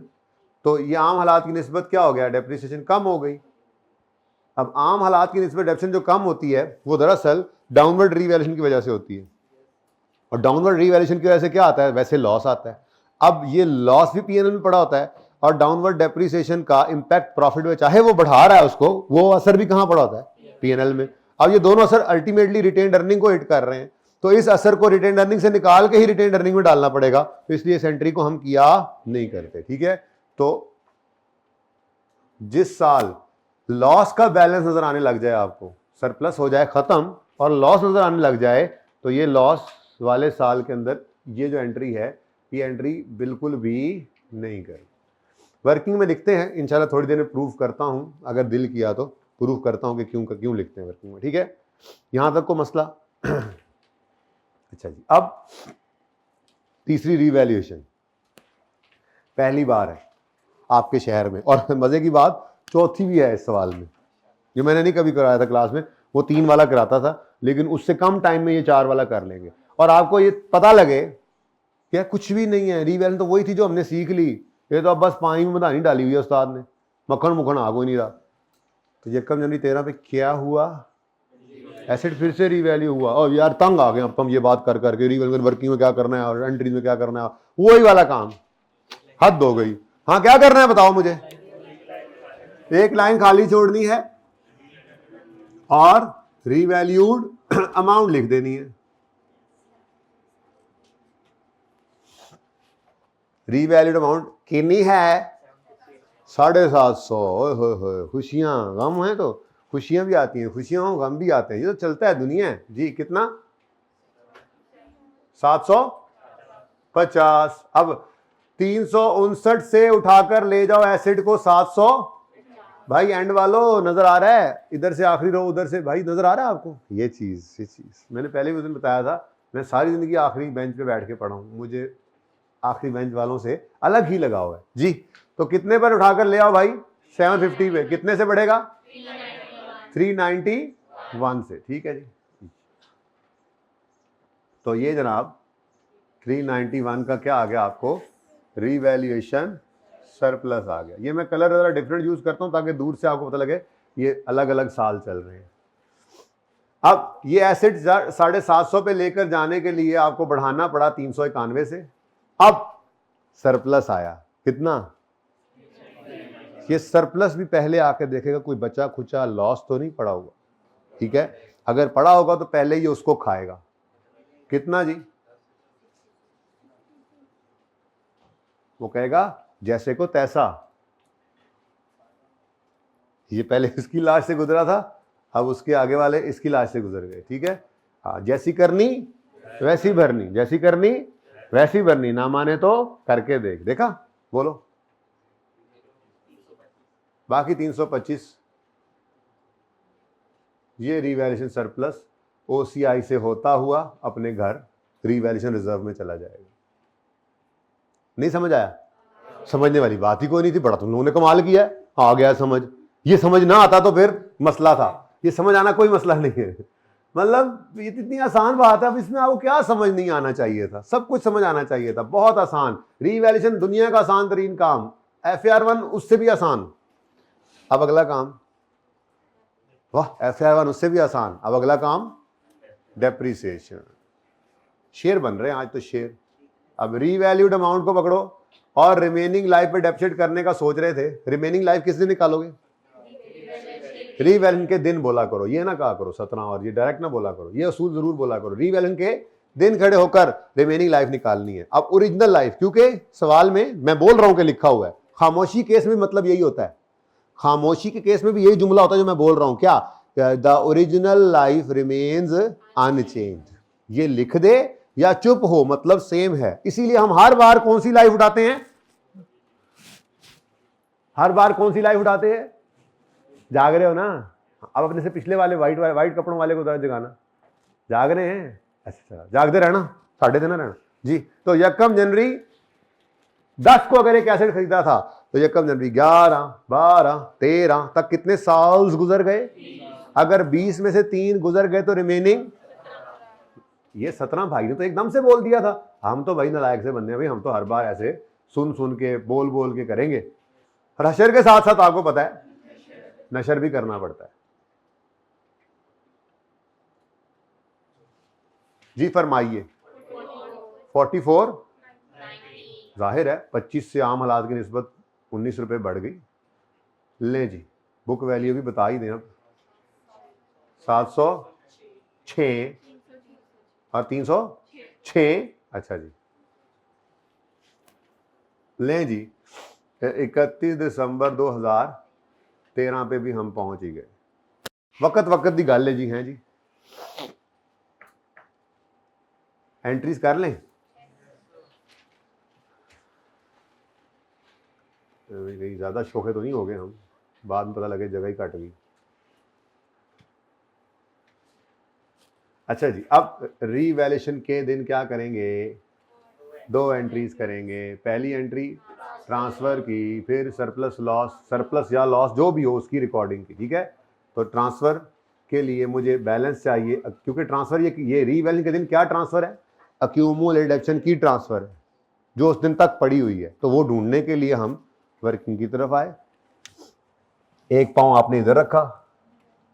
Speaker 1: तो ये आम हालात की निस्बत क्या हो गया, डेप्रीसिएशन कम हो गई। अब आम हालात की निस्बत डेप्शन जो कम होती है वो दरअसल डाउनवर्ड रीवैल्यूएशन की वजह से होती है, और डाउनवर्ड रीवैल्यूएशन की वजह से क्या आता है, वैसे लॉस आता है। अब ये लॉस भी पीएनएल में पड़ा होता है, और डाउनवर्ड डेप्रीसिएशन का इंपैक्ट प्रॉफिट में, चाहे वो बढ़ा रहा है उसको, वो असर भी कहां पड़ा होता है, पीएनएल में। अब ये दोनों असर अल्टीमेटली रिटेन्ड अर्निंग को हिट कर रहे हैं। तो इस असर को रिटेन अर्निंग से निकाल के ही रिटेन अर्निंग में डालना पड़ेगा, तो इसलिए इस एंट्री को हम किया नहीं करते। ठीक है, तो जिस साल लॉस का बैलेंस नजर आने लग जाए, आपको सरप्लस हो जाए खत्म और लॉस नजर आने लग जाए, तो ये लॉस वाले साल के अंदर ये जो एंट्री है, ये एंट्री बिल्कुल भी नहीं करें। वर्किंग में लिखते हैं, इंशाल्लाह थोड़ी देर में प्रूफ करता हूं, अगर दिल किया तो प्रूफ करता हूं कि क्यों लिखते हैं वर्किंग में। ठीक है, यहां तक को मसला। अच्छा जी, अब तीसरी रीवैल्यूएशन पहली बार है आपके शहर में, और मजे की बात चौथी भी है इस सवाल में। जो मैंने नहीं कभी कराया था क्लास में, वो 3 वाला कराता था, लेकिन उससे कम टाइम में ये 4 वाला कर लेंगे, और आपको ये पता लगे कि कुछ भी नहीं है, रीवैल्यूएशन तो वही थी जो हमने सीख ली, ये तो अब बस पानी में मधानी डाली हुई है उस्ताद ने, मक्खन मुखन आ कोई नहीं रहा। तो यकम जनवरी 13 पे क्या हुआ, एसेट फिर से रीवैल्यू हुआ। और यार तंग आ गए अब हम ये बात कर करके, रीवैल्यूएशन वर्किंग में क्या करना है और एंट्रीज में क्या करना है, वही वाला काम, हद हो गई। हाँ क्या करना है बताओ मुझे, एक लाइन खाली छोड़नी है और रीवैल्यूड अमाउंट लिख देनी है। रीवैल्यूड अमाउंट कितनी है, 750। खुशियां गम है तो खुशियां भी आती हैं, खुशियां हो गम भी आते हैं, ये तो चलता है दुनिया है जी। कितना, 750। अब 359 से उठाकर ले जाओ एसिड को 700। भाई एंड वालों नजर आ रहा है, इधर से आखिरी रो उधर से, भाई नजर आ रहा है आपको, ये चीज मैंने पहले भी उस दिन बताया था। मैं सारी जिंदगी आखिरी बेंच पे बैठ के पढ़ा हूं, मुझे आखिरी बेंच वालों से अलग ही लगाव है जी। तो कितने पर उठाकर ले आओ भाई, 750 पे, कितने से बढ़ेगा, 391 से। ठीक है जी, तो ये जनाब 391 का क्या आ गया आपको, रीवैल्यूएशन सरप्लस आ गया। ये मैं कलर जरा डिफरेंट यूज करता हूं ताकि दूर से आपको पता लगे ये अलग अलग साल चल रहे हैं। अब ये एसेट 750 पे लेकर जाने के लिए आपको बढ़ाना पड़ा 391 से। अब सरप्लस आया कितना, ये सरप्लस भी पहले आकर देखेगा कोई बचा खुचा लॉस तो नहीं पड़ा होगा। ठीक है, अगर पड़ा होगा तो पहले ही उसको खाएगा। कितना जी, वो कहेगा जैसे को तैसा। ये पहले इसकी लाश से गुजरा था, अब उसके आगे वाले इसकी लाश से गुजर गए। ठीक है, हाँ, जैसी करनी वैसी भरनी, जैसी करनी वैसी भरनी, ना माने तो करके देख। देखा, बोलो। बाकी 325 ये रीवैल्यूएशन सरप्लस ओसीआई से होता हुआ अपने घर रीवैल्यूएशन रिजर्व में चला जाएगा। नहीं समझ आया, समझने वाली बात ही कोई नहीं थी, बड़ा तुम लोगों ने कमाल किया, आ गया समझ। ये समझ ना आता तो फिर मसला था, ये समझ आना कोई मसला नहीं है। मतलब ये इतनी आसान बात है, अब इसमें आपको क्या समझ नहीं आना चाहिए था, सब कुछ समझ आना चाहिए था, बहुत आसान। रीवैल्यूएशन दुनिया का आसान तरीन काम, FAR1 उससे भी आसान। अब अगला काम, वाह, FAR1 उससे भी आसान। अब अगला काम डेप्रिसिएशन। शेयर बन रहे हैं आज तो शेयर। अब रीवैल्यूड अमाउंट को पकड़ो और रिमेनिंग लाइफ पे डेप्रिसिएट करने का सोच रहे थे। रिमेनिंग लाइफ किस दिन निकालोगे, रीवैल्यूएशन के दिन बोला करो, ये ना कहा करो 17, और ये डायरेक्ट ना बोला करो, ये असूल जरूर बोला करो। रीवैल्यूएशन के दिन खड़े होकर रिमेनिंग लाइफ निकालनी है। अब ओरिजिनल लाइफ, क्योंकि सवाल में मैं बोल रहा हूं कि लिखा हुआ है, खामोशी केस में मतलब यही होता है, खामोशी के केस में भी यही जुमला होता है जो मैं बोल रहा हूं, क्या, the original life remains unchanged. ये लिख दे या चुप हो, मतलब सेम है। इसीलिए हम हर बार कौन सी लाइफ उठाते हैं, हर बार कौन सी लाइफ उठाते हैं, जाग रहे हो ना। अब अपने से पिछले वाले वाइट कपड़ों वाले को जरा जगाना, जाग रहे हैं, अच्छा जागते रहना, साढ़े देना रहना जी। तो यकम जनवरी 10 को अगर एक एसेट खरीदा था तो यकम जनवरी 11, 12, 13 तक कितने साल गुजर गए। अगर 20 में से 3 गुजर गए तो रिमेनिंग, ये 17 भाई ने तो एकदम से बोल दिया था। हम तो भाई नालायक से बंदे हैं भाई, हम तो हर बार ऐसे सुन सुन के बोल बोल के करेंगे। और हशर के साथ साथ आपको पता है नशर भी करना पड़ता है जी। फरमाइए 44, जाहिर है 25 से आम हालात की निस्बत 19 रुपए बढ़ गई। ले जी, बुक वैल्यू भी बता ही दें अब, 706 और 306। अच्छा जी, लें जी, 31 दिसंबर 2013 पे भी हम पहुंच ही गए। वक्त वक्त की गल है जी। हैं जी, एंट्रीज कर लें। कहीं ज़्यादा शोखे तो नहीं हो गए हम, बाद में पता लगे जगह ही कट गई। अच्छा जी, अब रीवैल्यूएशन के दिन क्या करेंगे? 2 एंट्रीज करेंगे। पहली एंट्री ट्रांसफ़र की, फिर सरप्लस लॉस, सरप्लस या लॉस जो भी हो उसकी रिकॉर्डिंग की। ठीक है, तो ट्रांसफ़र के लिए मुझे बैलेंस चाहिए, क्योंकि ट्रांसफ़र ये रीवैल्यूएशन के दिन क्या ट्रांसफ़र है? अक्यूमुलेटेड एक्शन की ट्रांसफ़र है जो उस दिन तक पड़ी हुई है। तो वो ढूंढने के लिए हम वर्किंग की तरफ आए। एक पाँव आपने इधर रखा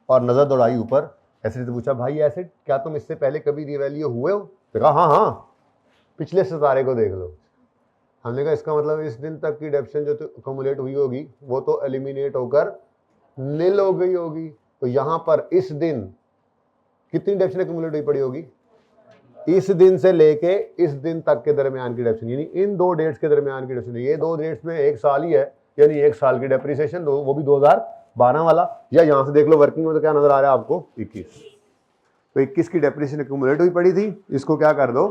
Speaker 1: और नज़र दौड़ाई ऊपर। ऐसे से पूछा, भाई ऐसे क्या तुम इससे पहले कभी रिवैल्यू हुए हो? तो कहा हाँ हाँ, पिछले सितारे को देख लो। हमने कहा इसका मतलब इस दिन तक की डेप्शन जो अक्यूमुलेट हुई होगी वो तो एलिमिनेट होकर नील हो गई होगी। तो यहां पर इस दिन कितनी डेप्शन अक्यूमुलेट हुई पड़ी होगी? इस दिन से लेके इस दिन तक के दरमियान की डेप्शन, यानी इन 2 डेट्स के दरमियान की डेप्शन। ये 2 डेट्स में 1 साल ही है, यानी 1 साल की डेप्रिसिएशन, वो भी 2012 वाला। या यहां से देख लो वर्किंग में तो क्या नजर आ रहा है आपको? 21। तो 21 की डेप्रिसिएशन अक्यूमुलेट हुई पड़ी थी। इसको क्या कर दो?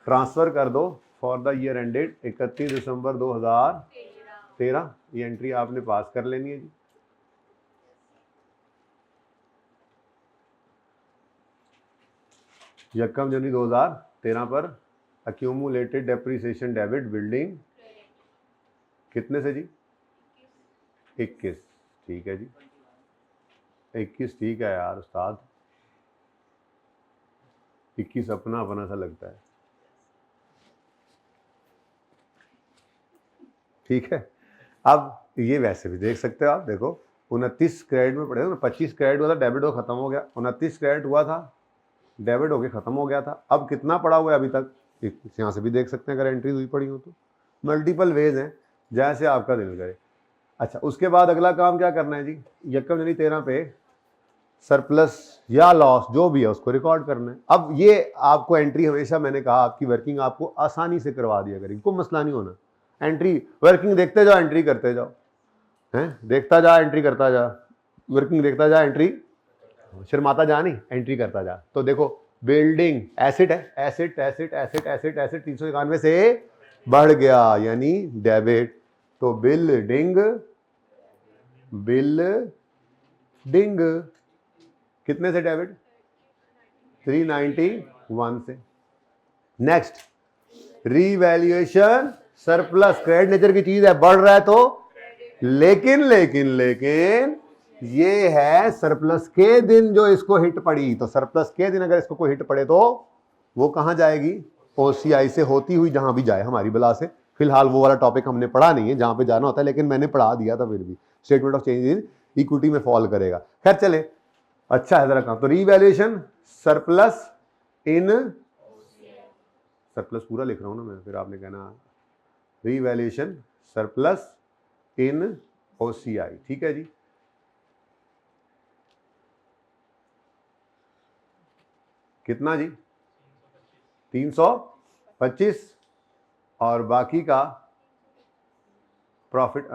Speaker 1: ट्रांसफर कर दो फॉर द ईयर एंडेड 31 दिसंबर 2013। ये एंट्री आपने पास कर लेनी है जी। यकम जनवरी 2013 पर अक्यूमुलेटेड डेप्रिसिएशन डेबिट बिल्डिंग कितने से जी? 21। ठीक है जी, 21 ठीक है यार उस्ताद, 21 अपना अपना सा लगता है। ठीक है, अब ये वैसे भी देख सकते हो आप। देखो 29 क्रेडिट में पड़े, 25 क्रेडिट हुआ था, डेबिट हो खत्म हो गया। 29 क्रेडिट हुआ था, डेबिट होके खत्म हो गया था। अब कितना पड़ा हुआ है अभी तक? यहाँ से भी देख सकते हैं अगर एंट्री हुई पड़ी हो तो। मल्टीपल वेज हैं, जैसे आपका दिल करे। अच्छा, उसके बाद अगला काम क्या करना है जी? यकम जनवरी 13 पे सरप्लस या लॉस जो भी है उसको रिकॉर्ड करना है। अब ये आपको एंट्री, हमेशा मैंने कहा आपकी वर्किंग आपको आसानी से करवा दिया करेगी, कोई मसला नहीं होना। एंट्री वर्किंग देखते जाओ, एंट्री करते जाओ, हैं, देखता जा एंट्री करता जा, वर्किंग देखता जा एंट्री, शर्माता जा नहीं, एंट्री करता जा। तो देखो बिल्डिंग एसिड है, acid acid acid acid acid 391 से बढ़ गया यानी डेबिट। तो बिल्डिंग बिल्डिंग कितने से डेबिट? 391 से। Next revaluation surplus, credit nature की चीज है, बढ़ रहा है तो लेकिन लेकिन लेकिन ये है सरप्लस के दिन जो इसको हिट पड़ी। तो सरप्लस के दिन अगर इसको कोई हिट पड़े तो वो कहां जाएगी? ओसीआई से होती हुई जहां भी जाए हमारी बला से। फिलहाल वो वाला टॉपिक हमने पढ़ा नहीं है जहां पे जाना होता है, लेकिन मैंने पढ़ा दिया था। फिर भी statement of change in equity में फॉल करेगा। खैर चले, अच्छा है जरा काम। तो रीवैल्यूएशन सरप्लस इन, सरप्लस पूरा लिख रहा हूं ना मैं, फिर आपने कहना रीवैल्यूएशन सरप्लस इन ओसीआई। ठीक है जी, कितना जी? 325 और बाकी का प्रॉफिट।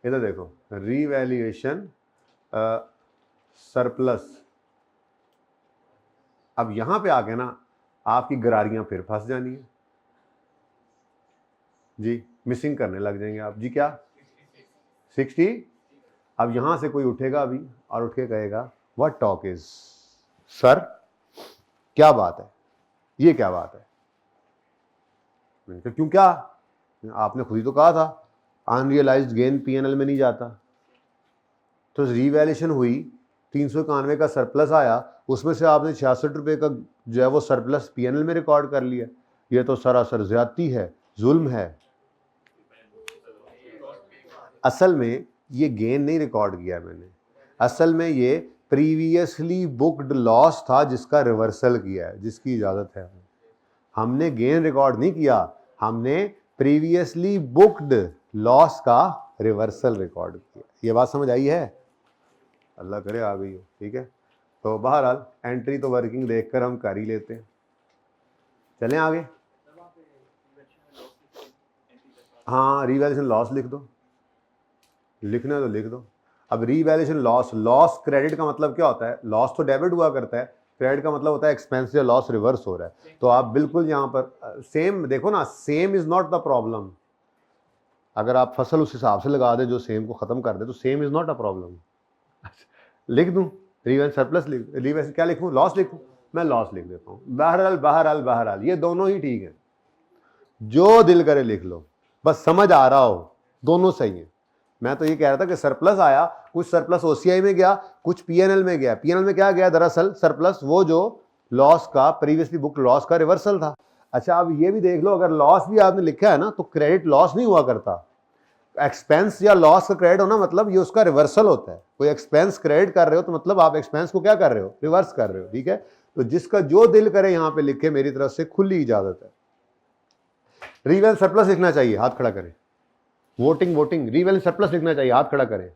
Speaker 1: इधर देखो, रीवैल्यूएशन सरप्लस। अब यहां पे आके ना आपकी गरारियां फिर फंस जानी है जी, मिसिंग करने लग जाएंगे आप जी। क्या 60? अब यहां से कोई उठेगा अभी और उठ के कहेगा व्हाट टॉक इज, सर क्या बात है, ये क्या बात है? मैंने कहा क्यों, क्या? आपने खुद ही तो कहा था अनरियलाइज्ड गेन पीएनएल में नहीं जाता। तो रीवैल्यूएशन हुई, 391 का सरप्लस आया, उसमें से आपने 66 रुपये का जो है वो सरप्लस पीएनएल में रिकॉर्ड कर लिया। ये तो सरासर ज्यादती है, जुल्म है। असल में ये गेन नहीं रिकॉर्ड किया मैंने, असल में ये प्रीवियसली बुक्ड लॉस था जिसका रिवर्सल किया है, जिसकी इजाजत है। हमने गेन रिकॉर्ड नहीं किया, हमने प्रीवियसली बुक्ड लॉस का रिवर्सल रिकॉर्ड किया। ये बात समझ आई है? अल्लाह करे आ गई हो। ठीक है, तो बहरहाल एंट्री तो वर्किंग देखकर हम कर ही लेते हैं। चलें आगे। हाँ, रीवैल्यूएशन लॉस लिख दो, लिखना है तो लिख दो। अब रीवैल्यूएशन लॉस, लॉस क्रेडिट का मतलब क्या होता है? लॉस तो डेबिट हुआ करता है, क्रेडिट का मतलब होता है एक्सपेंस या लॉस रिवर्स हो रहा है। तो आप बिल्कुल यहाँ पर सेम देखो ना, same is not the problem. अगर आप फसल उस हिसाब से लगा दे जो सेम को खत्म कर दे तो same is not a problem. लिख दूं रीवैल्यूएशन सरप्लस, रीवैल्यूएशन क्या लिखूं? लॉस लिखूं? मैं लॉस लिख देता हूं। बहरहाल बहरहाल बहरहाल ये दोनों ही ठीक है, जो दिल करे लिख लो, बस समझ आ रहा हो, दोनों सही है। मैं तो ये कह रहा था कि सरप्लस आया, कुछ सरप्लस ओसीआई में गया, कुछ पीएनएल में गया। पीएनएल में क्या गया? दरअसल सरप्लस वो जो लॉस का, प्रीवियसली बुक लॉस का रिवर्सल था। अच्छा, अब ये भी देख लो, अगर लॉस भी आपने लिखा है ना तो क्रेडिट लॉस नहीं हुआ करता। एक्सपेंस या लॉस का क्रेडिट होना मतलब ये उसका रिवर्सल होता है। कोई एक्सपेंस क्रेडिट कर रहे हो तो मतलब आप एक्सपेंस को क्या कर रहे हो? रिवर्स कर रहे हो। ठीक है, तो जिसका जो दिल करे यहां पे लिखे, मेरी तरफ से खुली इजाजत है। रीवैल्यूएशन सरप्लस लिखना चाहिए, हाथ खड़ा करें। वोटिंग वोटिंग, रीवैल्यूएशन सरप्लस लिखना चाहिए, हाथ खड़ा करें।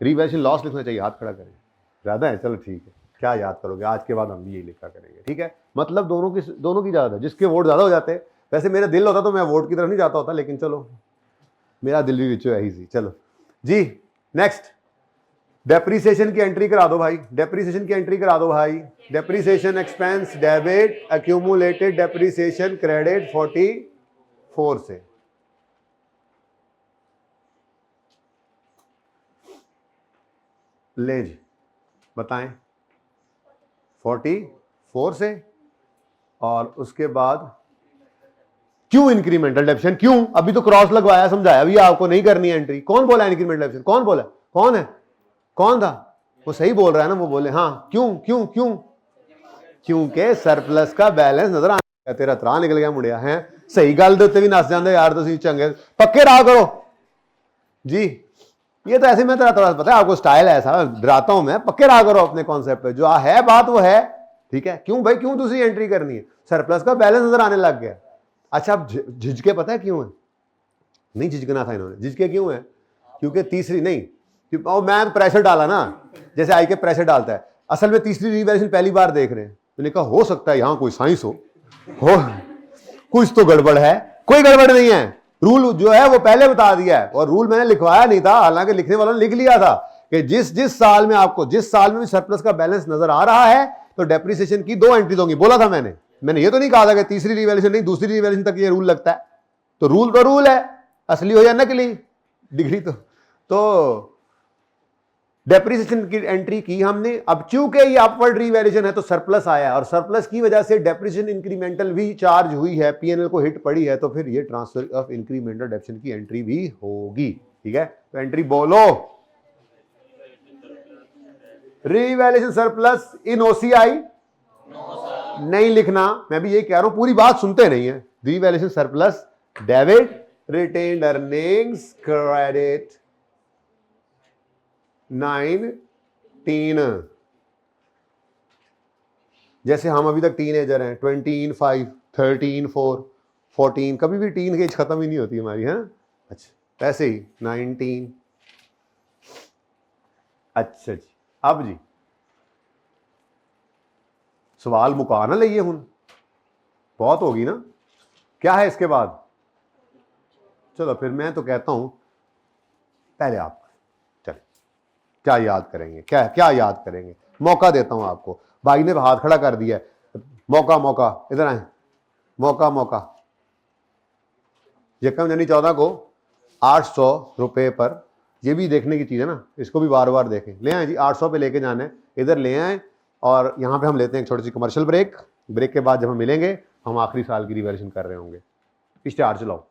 Speaker 1: रीवैल्यूएशन लॉस लिखना चाहिए, हाथ खड़ा करें। ज्यादा है? चलो ठीक है, क्या याद करोगे? आज के बाद हम भी यही लिखा करेंगे। ठीक है, मतलब दोनों की इजाजत है। जिसके वोट ज्यादा हो जाते हैं, वैसे मेरा दिल होता तो मैं वोट की तरफ नहीं जाता होता, लेकिन चलो मेरा दिल भी विचो है ही सी। चलो जी, नेक्स्ट डेप्रीसिएशन की एंट्री करा दो भाई, डेप्रीसिएशन की एंट्री करा दो भाई। Depreciation expense debit, accumulated depreciation credit 44 से। ले जी बताएं, 44 से। और उसके बाद क्यों इंक्रीमेंटल डेप्शन? क्यों? अभी तो क्रॉस लगवाया, समझाया भी आपको, नहीं करनी एंट्री। कौन बोला इंक्रीमेंटल डेप्शन? कौन बोला? कौन है? कौन था? वो सही बोल रहा है ना, वो बोले हाँ। क्यों क्यों क्यों? क्योंकि सरप्लस का बैलेंस नजर आने। तेरा त्राह निकल गया मुड़िया है। सही गल दे उत्ते भी नस जाते यार, तुम चंगे पक्के रहा करो जी। ये तो ऐसे में तेरा थोड़ा पता है आपको, स्टाइल ऐसा, डराता हूं मैं। पक्के रहा करो अपने कॉन्सेप्ट पे, जो है बात वो है। ठीक है, क्यों भाई, क्यों दूसरी एंट्री करनी है? सरप्लस का बैलेंस नजर आने लग गया। अच्छा, अब झिझके पता है क्यों है? नहीं झिझकना था इन्होंने। झिझके क्यों है? क्योंकि तीसरी नहीं, मैं प्रेशर डाला ना, जैसे आई के प्रेशर डालता है। असल में तीसरी रिवैल्यूएशन पहली बार देख रहे हैं। मैंने कहा हो सकता है यहां कोई साइंस हो कुछ तो गड़बड़ है। कोई गड़बड़ नहीं है, रूल जो है वो पहले बता दिया है। और रूल मैंने लिखवाया नहीं था, हालांकि लिखने वालों ने लिख लिया था कि जिस साल में आपको, जिस साल में भी सरप्लस का बैलेंस नजर आ रहा है तो डेप्रिसिएशन की 2 एंट्रीज होंगी। बोला था मैंने ये तो नहीं कहा था कि तीसरी रिवैल्यूएशन नहीं, दूसरी रिवैल्यूएशन तक ये रूल लगता है। तो रूल है, असली हो या नकली, डिग्री तो डेप्रिसिएशन की एंट्री की हमने। अब चूंकि ये अपवर्ड रिवैल्यूएशन है तो सरप्लस आया, और सरप्लस की वजह से डेप्रिसिएशन इंक्रीमेंटल भी चार्ज हुई है, पीएनएल को हिट पड़ी है, तो फिर ये ट्रांसफर ऑफ इंक्रीमेंटल डेप्रिसिएशन की एंट्री भी होगी। ठीक है, तो एंट्री बोलो, रिवैल्यूएशन सरप्लस इन ओसीआई नहीं लिखना। मैं भी यही कह रहा हूं, पूरी बात सुनते नहीं है। Revaluation surplus debit, retained earnings credit 19। जैसे हम अभी तक टीनेजर हैं, 20 5 13 4 14, कभी भी टीन की एज खत्म ही नहीं होती हमारी, है। अच्छा, ऐसे ही 19। अच्छा जी, अब जी सवाल मुका ना लिए हूं, बहुत होगी ना। क्या है इसके बाद? चलो फिर मैं तो कहता हूं पहले आप चले, क्या याद करेंगे? क्या याद करेंगे? मौका देता हूं आपको। भाई ने हाथ खड़ा कर दिया, मौका इधर आए, मौका। यकम यानी 14 को 800 रुपए पर, ये भी देखने की चीज है ना, इसको भी बार बार देखें। ले आए जी, 800 पे लेके जाना है, इधर ले आए। और यहां पे हम लेते हैं एक छोटी सी कमर्शियल ब्रेक के बाद जब हम मिलेंगे, हम आखिरी साल की रिवैल्यूएशन कर रहे होंगे। इश्तेहार चलाओ।